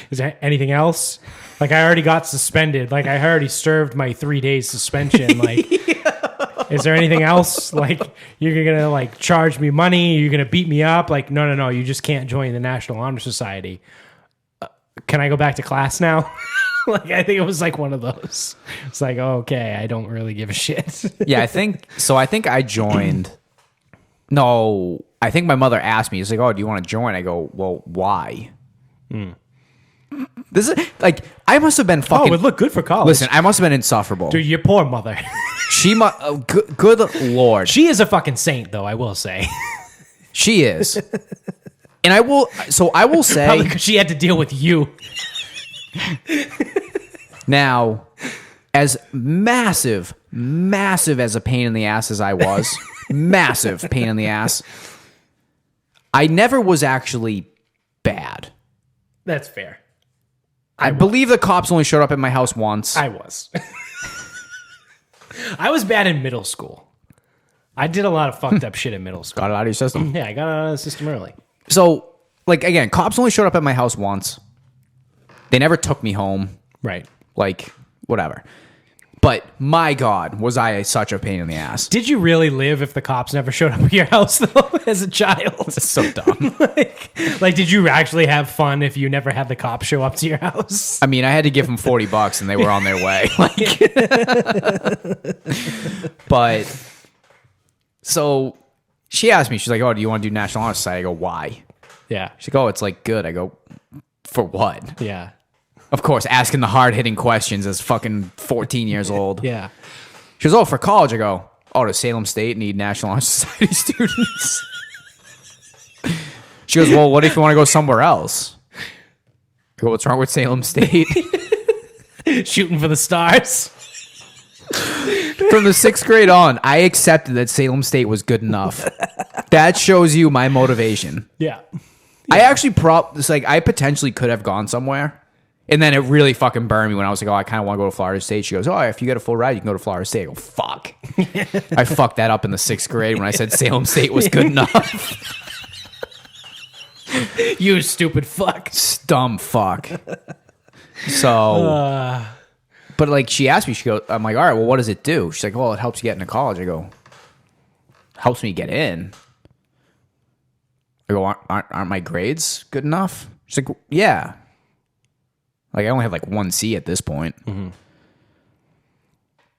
A: Is there anything else? Like, I already got suspended. Like, I already served my 3 days suspension. Like, is there anything else? Like, you're going to, like, charge me money? You're going to beat me up? Like, no. You just can't join the National Honor Society. Can I go back to class now? Like, I think it was like one of those. It's like, oh, okay, I don't really give a shit.
B: Yeah, I think I joined. No, I think my mother asked me. She's like, oh, do you want to join? I go, well, why? This is like, I must have been fucking.
A: Oh, it looked good for college.
B: Listen, I must have been insufferable.
A: Dude, your poor mother.
B: She must. Good Lord.
A: She is a fucking saint, though, I will say.
B: She is. And I will. So I will say.
A: Probably because she had to deal with you.
B: Now, as massive as a pain in the ass as I was, massive pain in the ass, I never was actually bad.
A: That's fair.
B: I believe the cops only showed up at my house once.
A: I was. I was bad in middle school. I did a lot of fucked up shit in middle school.
B: Got it out of your system.
A: Yeah, I got out of the system early.
B: So, like, again, cops only showed up at my house once. They never took me home.
A: Right.
B: Like, whatever. But my God, was I such a pain in the ass.
A: Did you really live if the cops never showed up at your house, though, as a child?
B: It's so dumb.
A: like, did you actually have fun if you never had the cops show up to your house?
B: I mean, I had to give them $40 and they were on their way. Like, but, so she asked me, she's like, oh, do you want to do National Honor Society? I go, why?
A: Yeah.
B: She's like, oh, it's like good. I go, for what?
A: Yeah.
B: Of course, asking the hard-hitting questions as fucking 14 years old.
A: Yeah.
B: She goes, oh, for college? I go, oh, does Salem State need National Honor Society students? She goes, well, what if you want to go somewhere else? I go, what's wrong with Salem State?
A: Shooting for the stars.
B: From the 6th grade on, I accepted that Salem State was good enough. That shows you my motivation.
A: Yeah.
B: I actually I potentially could have gone somewhere. And then it really fucking burned me when I was like, oh, I kind of want to go to Florida State. She goes, oh, if you get a full ride, you can go to Florida State. I go, fuck. I fucked that up in the 6th grade when I said Salem State was good enough.
A: You stupid fuck.
B: Dumb fuck. So, but like she asked me, I'm like, all right, well, what does it do? She's like, well, it helps you get into college. I go, helps me get in. I go, aren't my grades good enough? She's like, yeah. Like, I only have like 1 C at this point. Mm-hmm.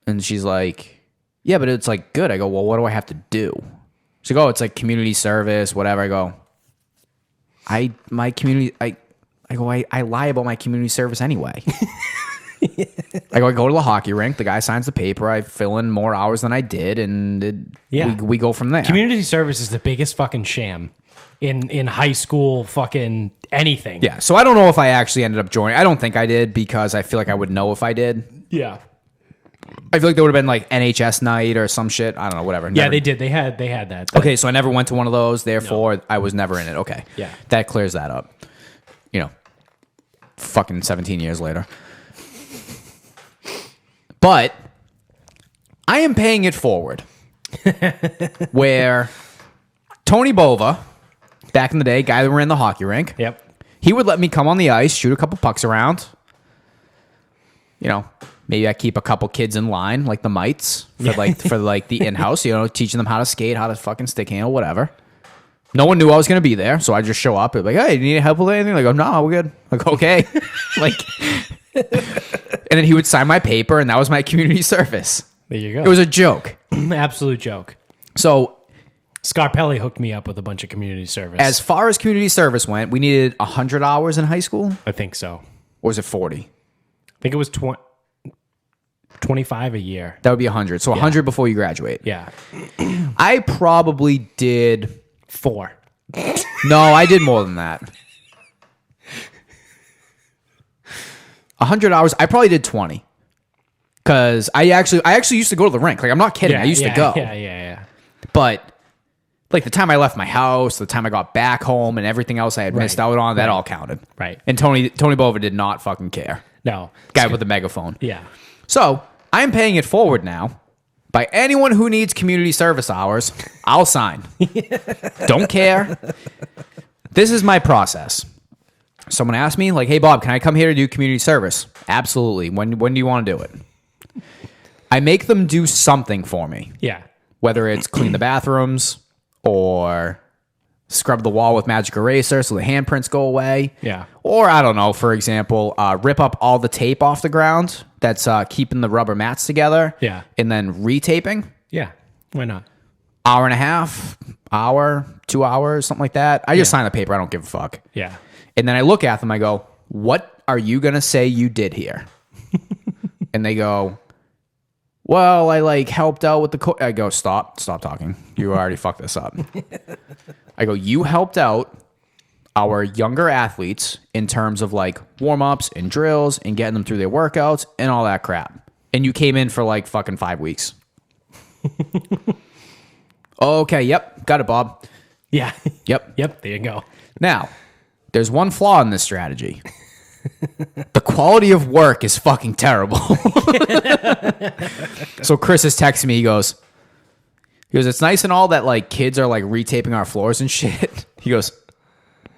B: And she's like, yeah, but it's like good. I go, well, what do I have to do? She's like, oh, it's like community service, whatever. I go, I lie about my community service anyway. I go to the hockey rink. The guy signs the paper. I fill in more hours than I did, and we go from there.
A: Community service is the biggest fucking sham in high school fucking anything.
B: Yeah, so I don't know if I actually ended up joining. I don't think I did because I feel like I would know if I did.
A: Yeah.
B: I feel like there would have been like NHS night or some shit. I don't know, whatever.
A: Yeah, they did. They had that.
B: Okay, so I never went to one of those. Therefore, I was never in it. Okay.
A: Yeah.
B: That clears that up. Fucking 17 years later. But I am paying it forward. Where Tony Bova, back in the day, guy that ran the hockey rink,
A: Yep.
B: he would let me come on the ice, shoot a couple pucks around. You know, maybe I keep a couple kids in line, like the mites, for the in-house, you know, teaching them how to skate, how to fucking stick handle, whatever. No one knew I was going to be there, so I just show up and be like, hey, do you need help with anything? They go, no, we're good. Like, okay. And then he would sign my paper, and that was my community service.
A: There you go.
B: It was a joke.
A: Absolute joke.
B: So
A: Scarpelli hooked me up with a bunch of community service.
B: as far as community service went, we needed 100 hours in high school.
A: I think so.
B: Or was it 40?
A: I think it was 25 a year.
B: That would be 100. So 100 before you graduate.
A: Yeah.
B: I probably did...
A: 4.
B: No, I did more than that. 100 hours. I probably did 20. Because I actually used to go to the rink. Like, I'm not kidding. I used to go.
A: Yeah.
B: But like the time I left my house, the time I got back home, and everything else I had missed out on, that all counted.
A: Right.
B: And Tony Bova did not fucking care.
A: No.
B: Guy with the megaphone.
A: Yeah.
B: So I'm paying it forward now. By anyone who needs community service hours, I'll sign. Don't care. This is my process. Someone asked me, like, hey, Bob, can I come here to do community service? Absolutely. When do you want to do it? I make them do something for me.
A: Yeah.
B: Whether it's clean the bathrooms or scrub the wall with magic eraser so the handprints go away.
A: Yeah.
B: Or, I don't know, for example, rip up all the tape off the ground that's keeping the rubber mats together.
A: Yeah.
B: And then retaping.
A: Yeah. Why not?
B: Hour and a half, hour, 2 hours, something like that. I just sign the paper. I don't give a fuck.
A: Yeah.
B: And then I look at them. I go, what are you going to say you did here? And they go, well, I helped out with the... I go, stop talking. You already fucked this up. I go, you helped out our younger athletes in terms of warm-ups and drills and getting them through their workouts and all that crap. And you came in for fucking 5 weeks. Okay, yep, got it, Bob.
A: Yeah.
B: Yep.
A: Yep. There you go.
B: Now, there's one flaw in this strategy. The quality of work is fucking terrible. So Chris is texting me. He goes, it's nice and all that kids are retaping our floors and shit. He goes,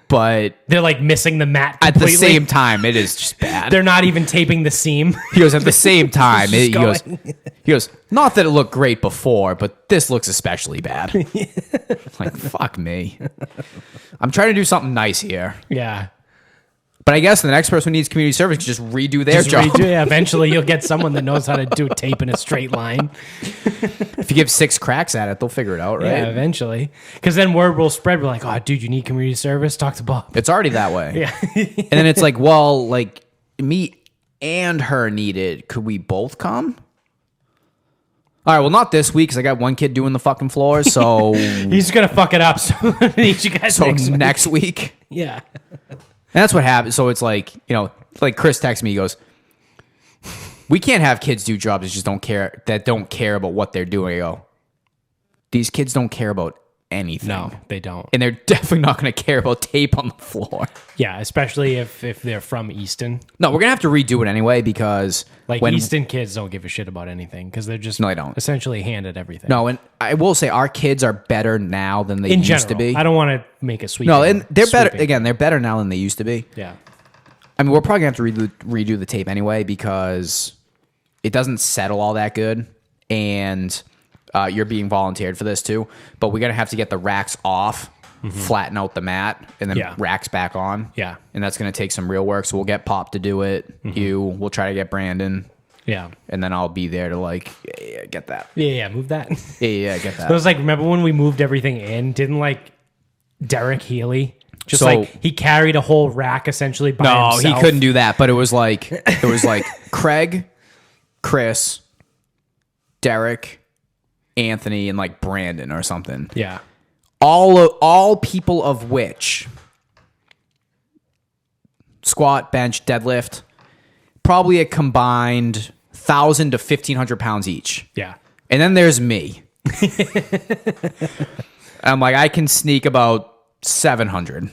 B: but
A: They're missing the mat
B: at
A: completely.
B: the same time, it is just bad.
A: They're not even taping the seam.
B: He goes, at the same time, he
A: going.
B: goes, not that it looked great before, but this looks especially bad. Fuck me. I'm trying to do something nice here.
A: Yeah.
B: But I guess the next person who needs community service can just redo their job.
A: Eventually, you'll get someone that knows how to do tape in a straight line.
B: If you give 6 cracks at it, they'll figure it out, right?
A: Yeah, eventually. Because then word will spread. We're like, oh, dude, you need community service? Talk to Bob.
B: It's already that way.
A: Yeah.
B: And then it's well, me and her need it. Could we both come? All right, well, not this week because I got one kid doing the fucking floors, so...
A: He's going to fuck it up. So I need you guys
B: next week.
A: Yeah.
B: And that's what happens. So it's Chris texts me, he goes, we can't have kids do jobs that don't care about what they're doing. I go, these kids don't care about anything.
A: No, they don't.
B: And they're definitely not going to care about tape on the floor.
A: Yeah, especially if they're from Easton.
B: No, we're going to have to redo it anyway because...
A: Easton kids don't give a shit about anything because they're just
B: they don't.
A: essentially handed everything.
B: No, and I will say our kids are better now than they used to be.
A: I don't want to make a sweep.
B: No, and they're better. Again, they're better now than they used to be.
A: Yeah.
B: I mean, we're probably going to have to redo the tape anyway because it doesn't settle all that good. And you're being volunteered for this too. But we're going to have to get the racks off, flatten out the mat, and then racks back on.
A: Yeah.
B: And that's going to take some real work. So we'll get Pop to do it. We'll try to get Brandon.
A: Yeah.
B: And then I'll be there to get that.
A: Yeah, move that.
B: Yeah, get that.
A: It was remember when we moved everything in? Didn't Derek Healy just he carried a whole rack essentially by himself?
B: No, he couldn't do that. But it was Craig, Chris, Derek, Anthony, and Brandon or something.
A: Yeah.
B: All people of which squat, bench, deadlift, probably a combined 1,000 to 1,500 pounds each.
A: Yeah.
B: And then there's me. I'm I can sneak about 700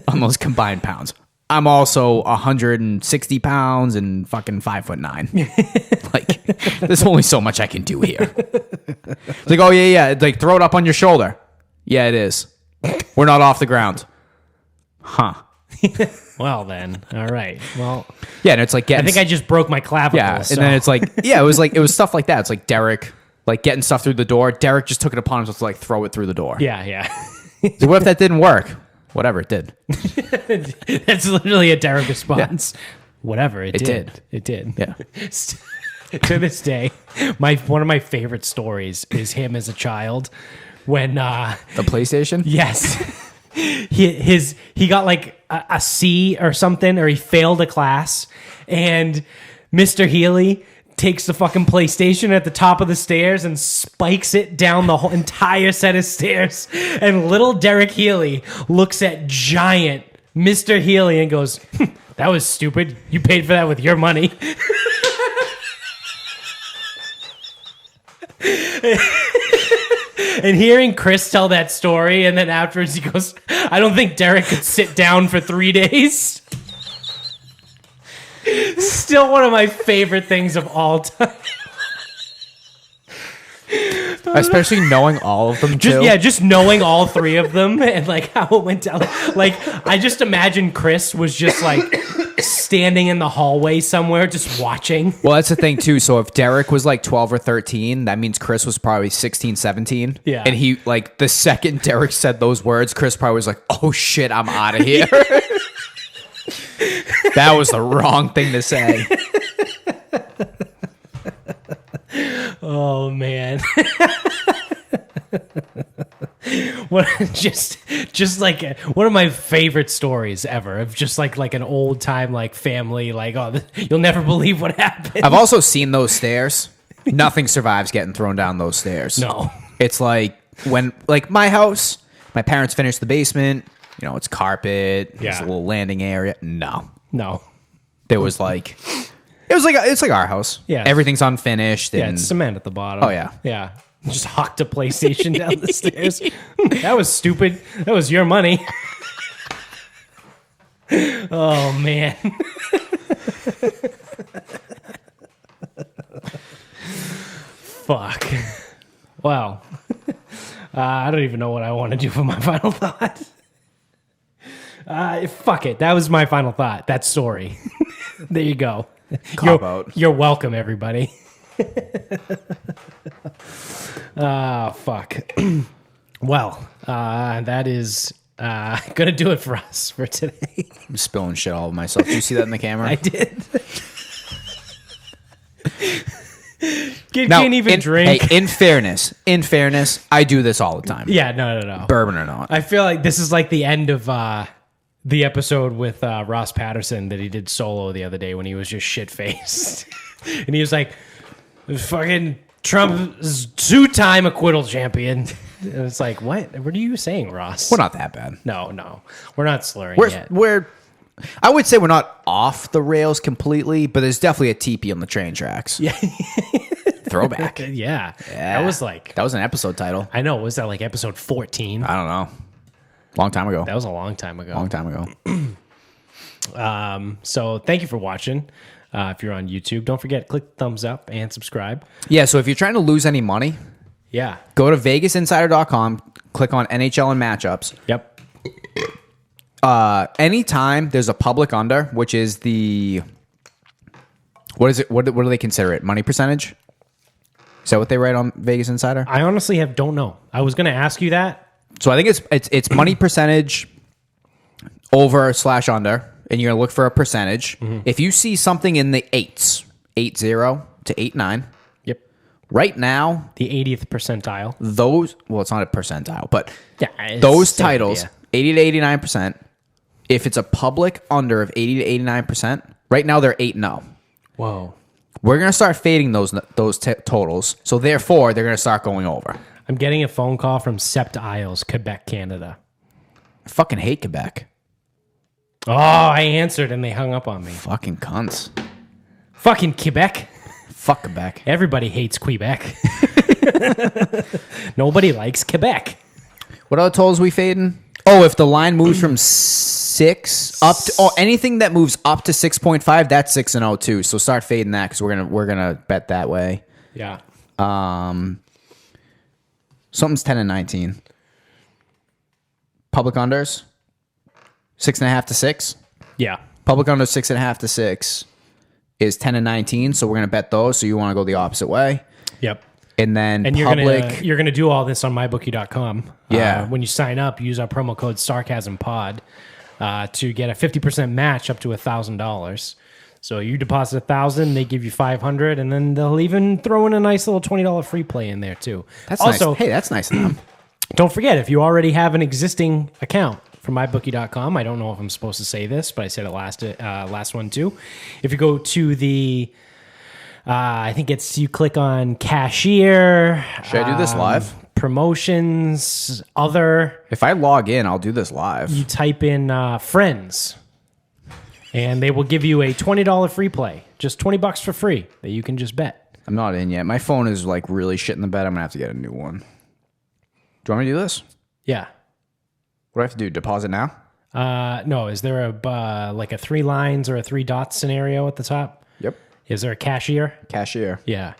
B: on those combined pounds. I'm also 160 pounds and fucking 5'9". Like, there's only so much I can do here. It's like, oh yeah. It's like, throw it up on your shoulder. Yeah, it is. We're not off the ground. Huh.
A: Well then, all right. Well,
B: Yeah, and it's like
A: I
B: getting.
A: think I just broke my clavicle.
B: Yeah,
A: so.
B: and then it's like, yeah, it was stuff like that. It's like Derek, like getting stuff through the door. Derek just took it upon himself to like throw it through the door.
A: yeah.
B: So what if that didn't work? Whatever, it did.
A: That's literally a Derek response. Yeah. Whatever, it did. It did.
B: Yeah.
A: To this day, one of my favorite stories is him as a child when
B: The PlayStation?
A: yes. He got like a C or something, or he failed a class, and Mr. Healy takes the fucking PlayStation at the top of the stairs and spikes it down the whole entire set of stairs. And little Derek Healy looks at giant Mr. Healy and goes, "That was stupid. You paid for that with your money." And hearing Chris tell that story, and then afterwards he goes, "I don't think Derek could sit down for 3 days." Still one of my favorite things of all time.
B: Especially knowing all of them, too.
A: Just knowing all three of them and like how it went down. Like, I just imagine Chris was just like standing in the hallway somewhere just watching.
B: Well, that's the thing, too. So if Derek was like 12 or 13, that means Chris was probably 16, 17.
A: Yeah.
B: And he, like, the second Derek said those words, Chris probably was like, oh, shit, I'm out of here. That was the wrong thing to say.
A: Oh man. What just like one of my favorite stories ever of just like an old time like family, like, oh, you'll never believe what happened.
B: I've also seen those stairs. Nothing survives getting thrown down those stairs.
A: No.
B: It's like when, like, my house, my parents finished the basement, you know, it's carpet, there's a little landing area. No. There was like, it's like our house.
A: Yeah.
B: Everything's unfinished.
A: Yeah,
B: And
A: it's cement at the bottom.
B: Oh, yeah.
A: Yeah. Just hocked a PlayStation down the stairs. That was stupid. That was your money. Oh, man. Fuck. Wow. I don't even know what I want to do for my final thought. Fuck it. That was my final thought. That story. There you go. You're welcome, everybody. Fuck. Well, that is gonna do it for us for today.
B: I'm spilling shit all over myself. Did you see that in the camera?
A: I did. Can't even drink.
B: Hey, in fairness, I do this all the time.
A: Yeah, no.
B: Bourbon or not.
A: I feel like this is like the end of the episode with Ross Patterson that he did solo the other day when he was just shit-faced. And he was like, fucking Trump is 2-time acquittal champion. And it's like, what are you saying, Ross?
B: We're not that bad.
A: No. We're not slurring yet.
B: I would say we're not off the rails completely, but there's definitely a teepee on the train tracks.
A: Yeah.
B: Throwback.
A: Yeah. That was
B: an episode title.
A: I know. Was that like episode 14?
B: I don't know. Long time ago.
A: That was a long time ago. So thank you for watching. If you're on YouTube, don't forget, click the thumbs up and subscribe.
B: Yeah, so if you're trying to lose any money, go to vegasinsider.com, click on NHL and matchups.
A: Yep.
B: Anytime there's a public under, which is the, what is it? What do they consider it? Money percentage? Is that what they write on Vegas Insider?
A: I honestly don't know. I was going to ask you that.
B: So I think it's money percentage over/under, and you're gonna look for a percentage. Mm-hmm. If you see something in the 8s, 8-0 to 8-9.
A: Yep.
B: Right now,
A: the 80th percentile.
B: It's not a percentile, but
A: yeah,
B: those titles, 80 to 89%. If it's a public under of 80 to 89%, right now they're 8-0.
A: Whoa.
B: We're gonna start fading those totals, so therefore they're gonna start going over.
A: I'm getting a phone call from Sept Isles, Quebec, Canada.
B: I fucking hate Quebec.
A: Oh, I answered and they hung up on me.
B: Fucking cunts.
A: Fucking Quebec.
B: Fuck Quebec.
A: Everybody hates Quebec. Nobody likes Quebec.
B: What other totals we fading? Oh, if the line moves from 6 up to anything that moves up to 6.5, that's 6-0 too. So start fading that because we're gonna bet that way.
A: Yeah.
B: Something's 10-19. Public unders 6.5 to 6.
A: Yeah.
B: Public under 6.5 to 6 is 10-19. So we're gonna bet those. So you want to go the opposite way.
A: Yep.
B: And then
A: And
B: public.
A: you're gonna do all this on mybookie.com.
B: Yeah.
A: When you sign up, use our promo code SarcasmPod to get a 50% match up to $1,000. So you deposit $1,000, they give you $500, and then they'll even throw in a nice little $20 free play in there too.
B: That's
A: also
B: nice. Hey, that's nice of them.
A: Don't forget, if you already have an existing account for mybookie.com, I don't know if I'm supposed to say this, but I said it last one too. If you go to the I think it's you click on cashier.
B: Should I do this live?
A: Promotions, other.
B: If I log in, I'll do this live.
A: You type in friends, and they will give you a $20 free play, just $20 for free that you can just bet.
B: I'm not in yet. My phone is like really shit in the bed. I'm gonna have to get a new one. Do you want me to do this?
A: Yeah.
B: What do I have to do? Deposit now?
A: No. Is there a like a 3 lines or a 3 dots scenario at the top?
B: Yep.
A: Is there a cashier?
B: Cashier.
A: Yeah.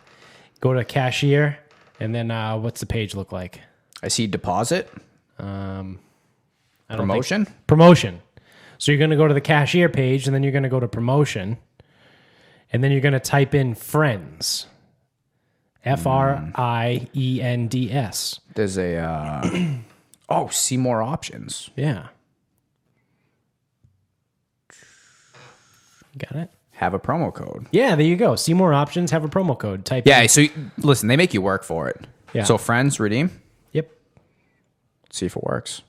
A: Go to cashier, and then what's the page look like?
B: I see deposit. Promotion?
A: Promotion. So you're going to go to the cashier page, and then you're going to go to promotion, and then you're going to type in friends. FRIENDS.
B: There's a see more options.
A: Yeah. Got it?
B: Have a promo code.
A: Yeah, there you go. See more options, have a promo code. Type
B: Yeah,
A: in.
B: so listen, they make you work for it.
A: Yeah.
B: So friends, redeem.
A: Yep.
B: Let's see if it works.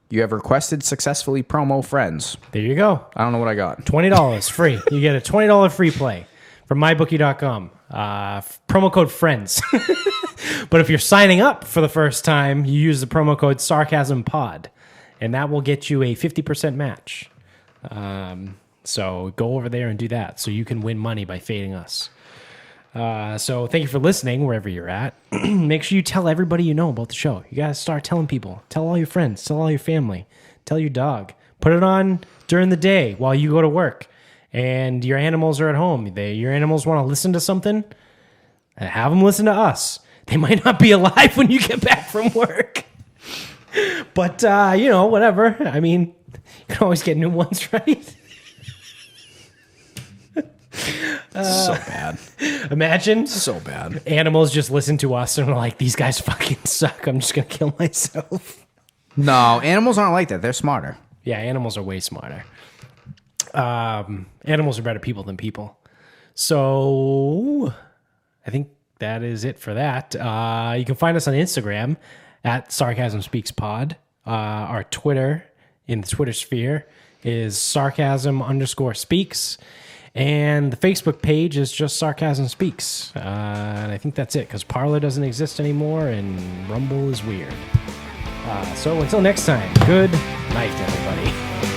B: You have requested successfully promo friends.
A: There you go.
B: I don't know what I got.
A: $20 free. You get a $20 free play from mybookie.com. Promo code friends. But if you're signing up for the first time, you use the promo code SarcasmPod, and that will get you a 50% match. So go over there and do that so you can win money by fading us. So thank you for listening wherever you're at. Make sure you tell everybody you know about the show. You got to start telling people. Tell all your friends. Tell all your family. Tell your dog. Put it on during the day while you go to work and your animals are at home. Your animals want to listen to something. Have them listen to us. They might not be alive when you get back from work. But, whatever. I mean, you can always get new ones, right?
B: So bad.
A: Imagine
B: So bad.
A: animals just listen to us and are like, these guys fucking suck. I'm just going to kill myself.
B: No, animals aren't like that. They're smarter.
A: Yeah, animals are way smarter. Animals are better people than people. So I think that is it for that. You can find us on Instagram at Sarcasm Speaks Pod. Our Twitter in the Twitter sphere is Sarcasm_speaks. And the Facebook page is just Sarcasm Speaks. And I think that's it because Parler doesn't exist anymore and Rumble is weird. So until next time, good night, everybody.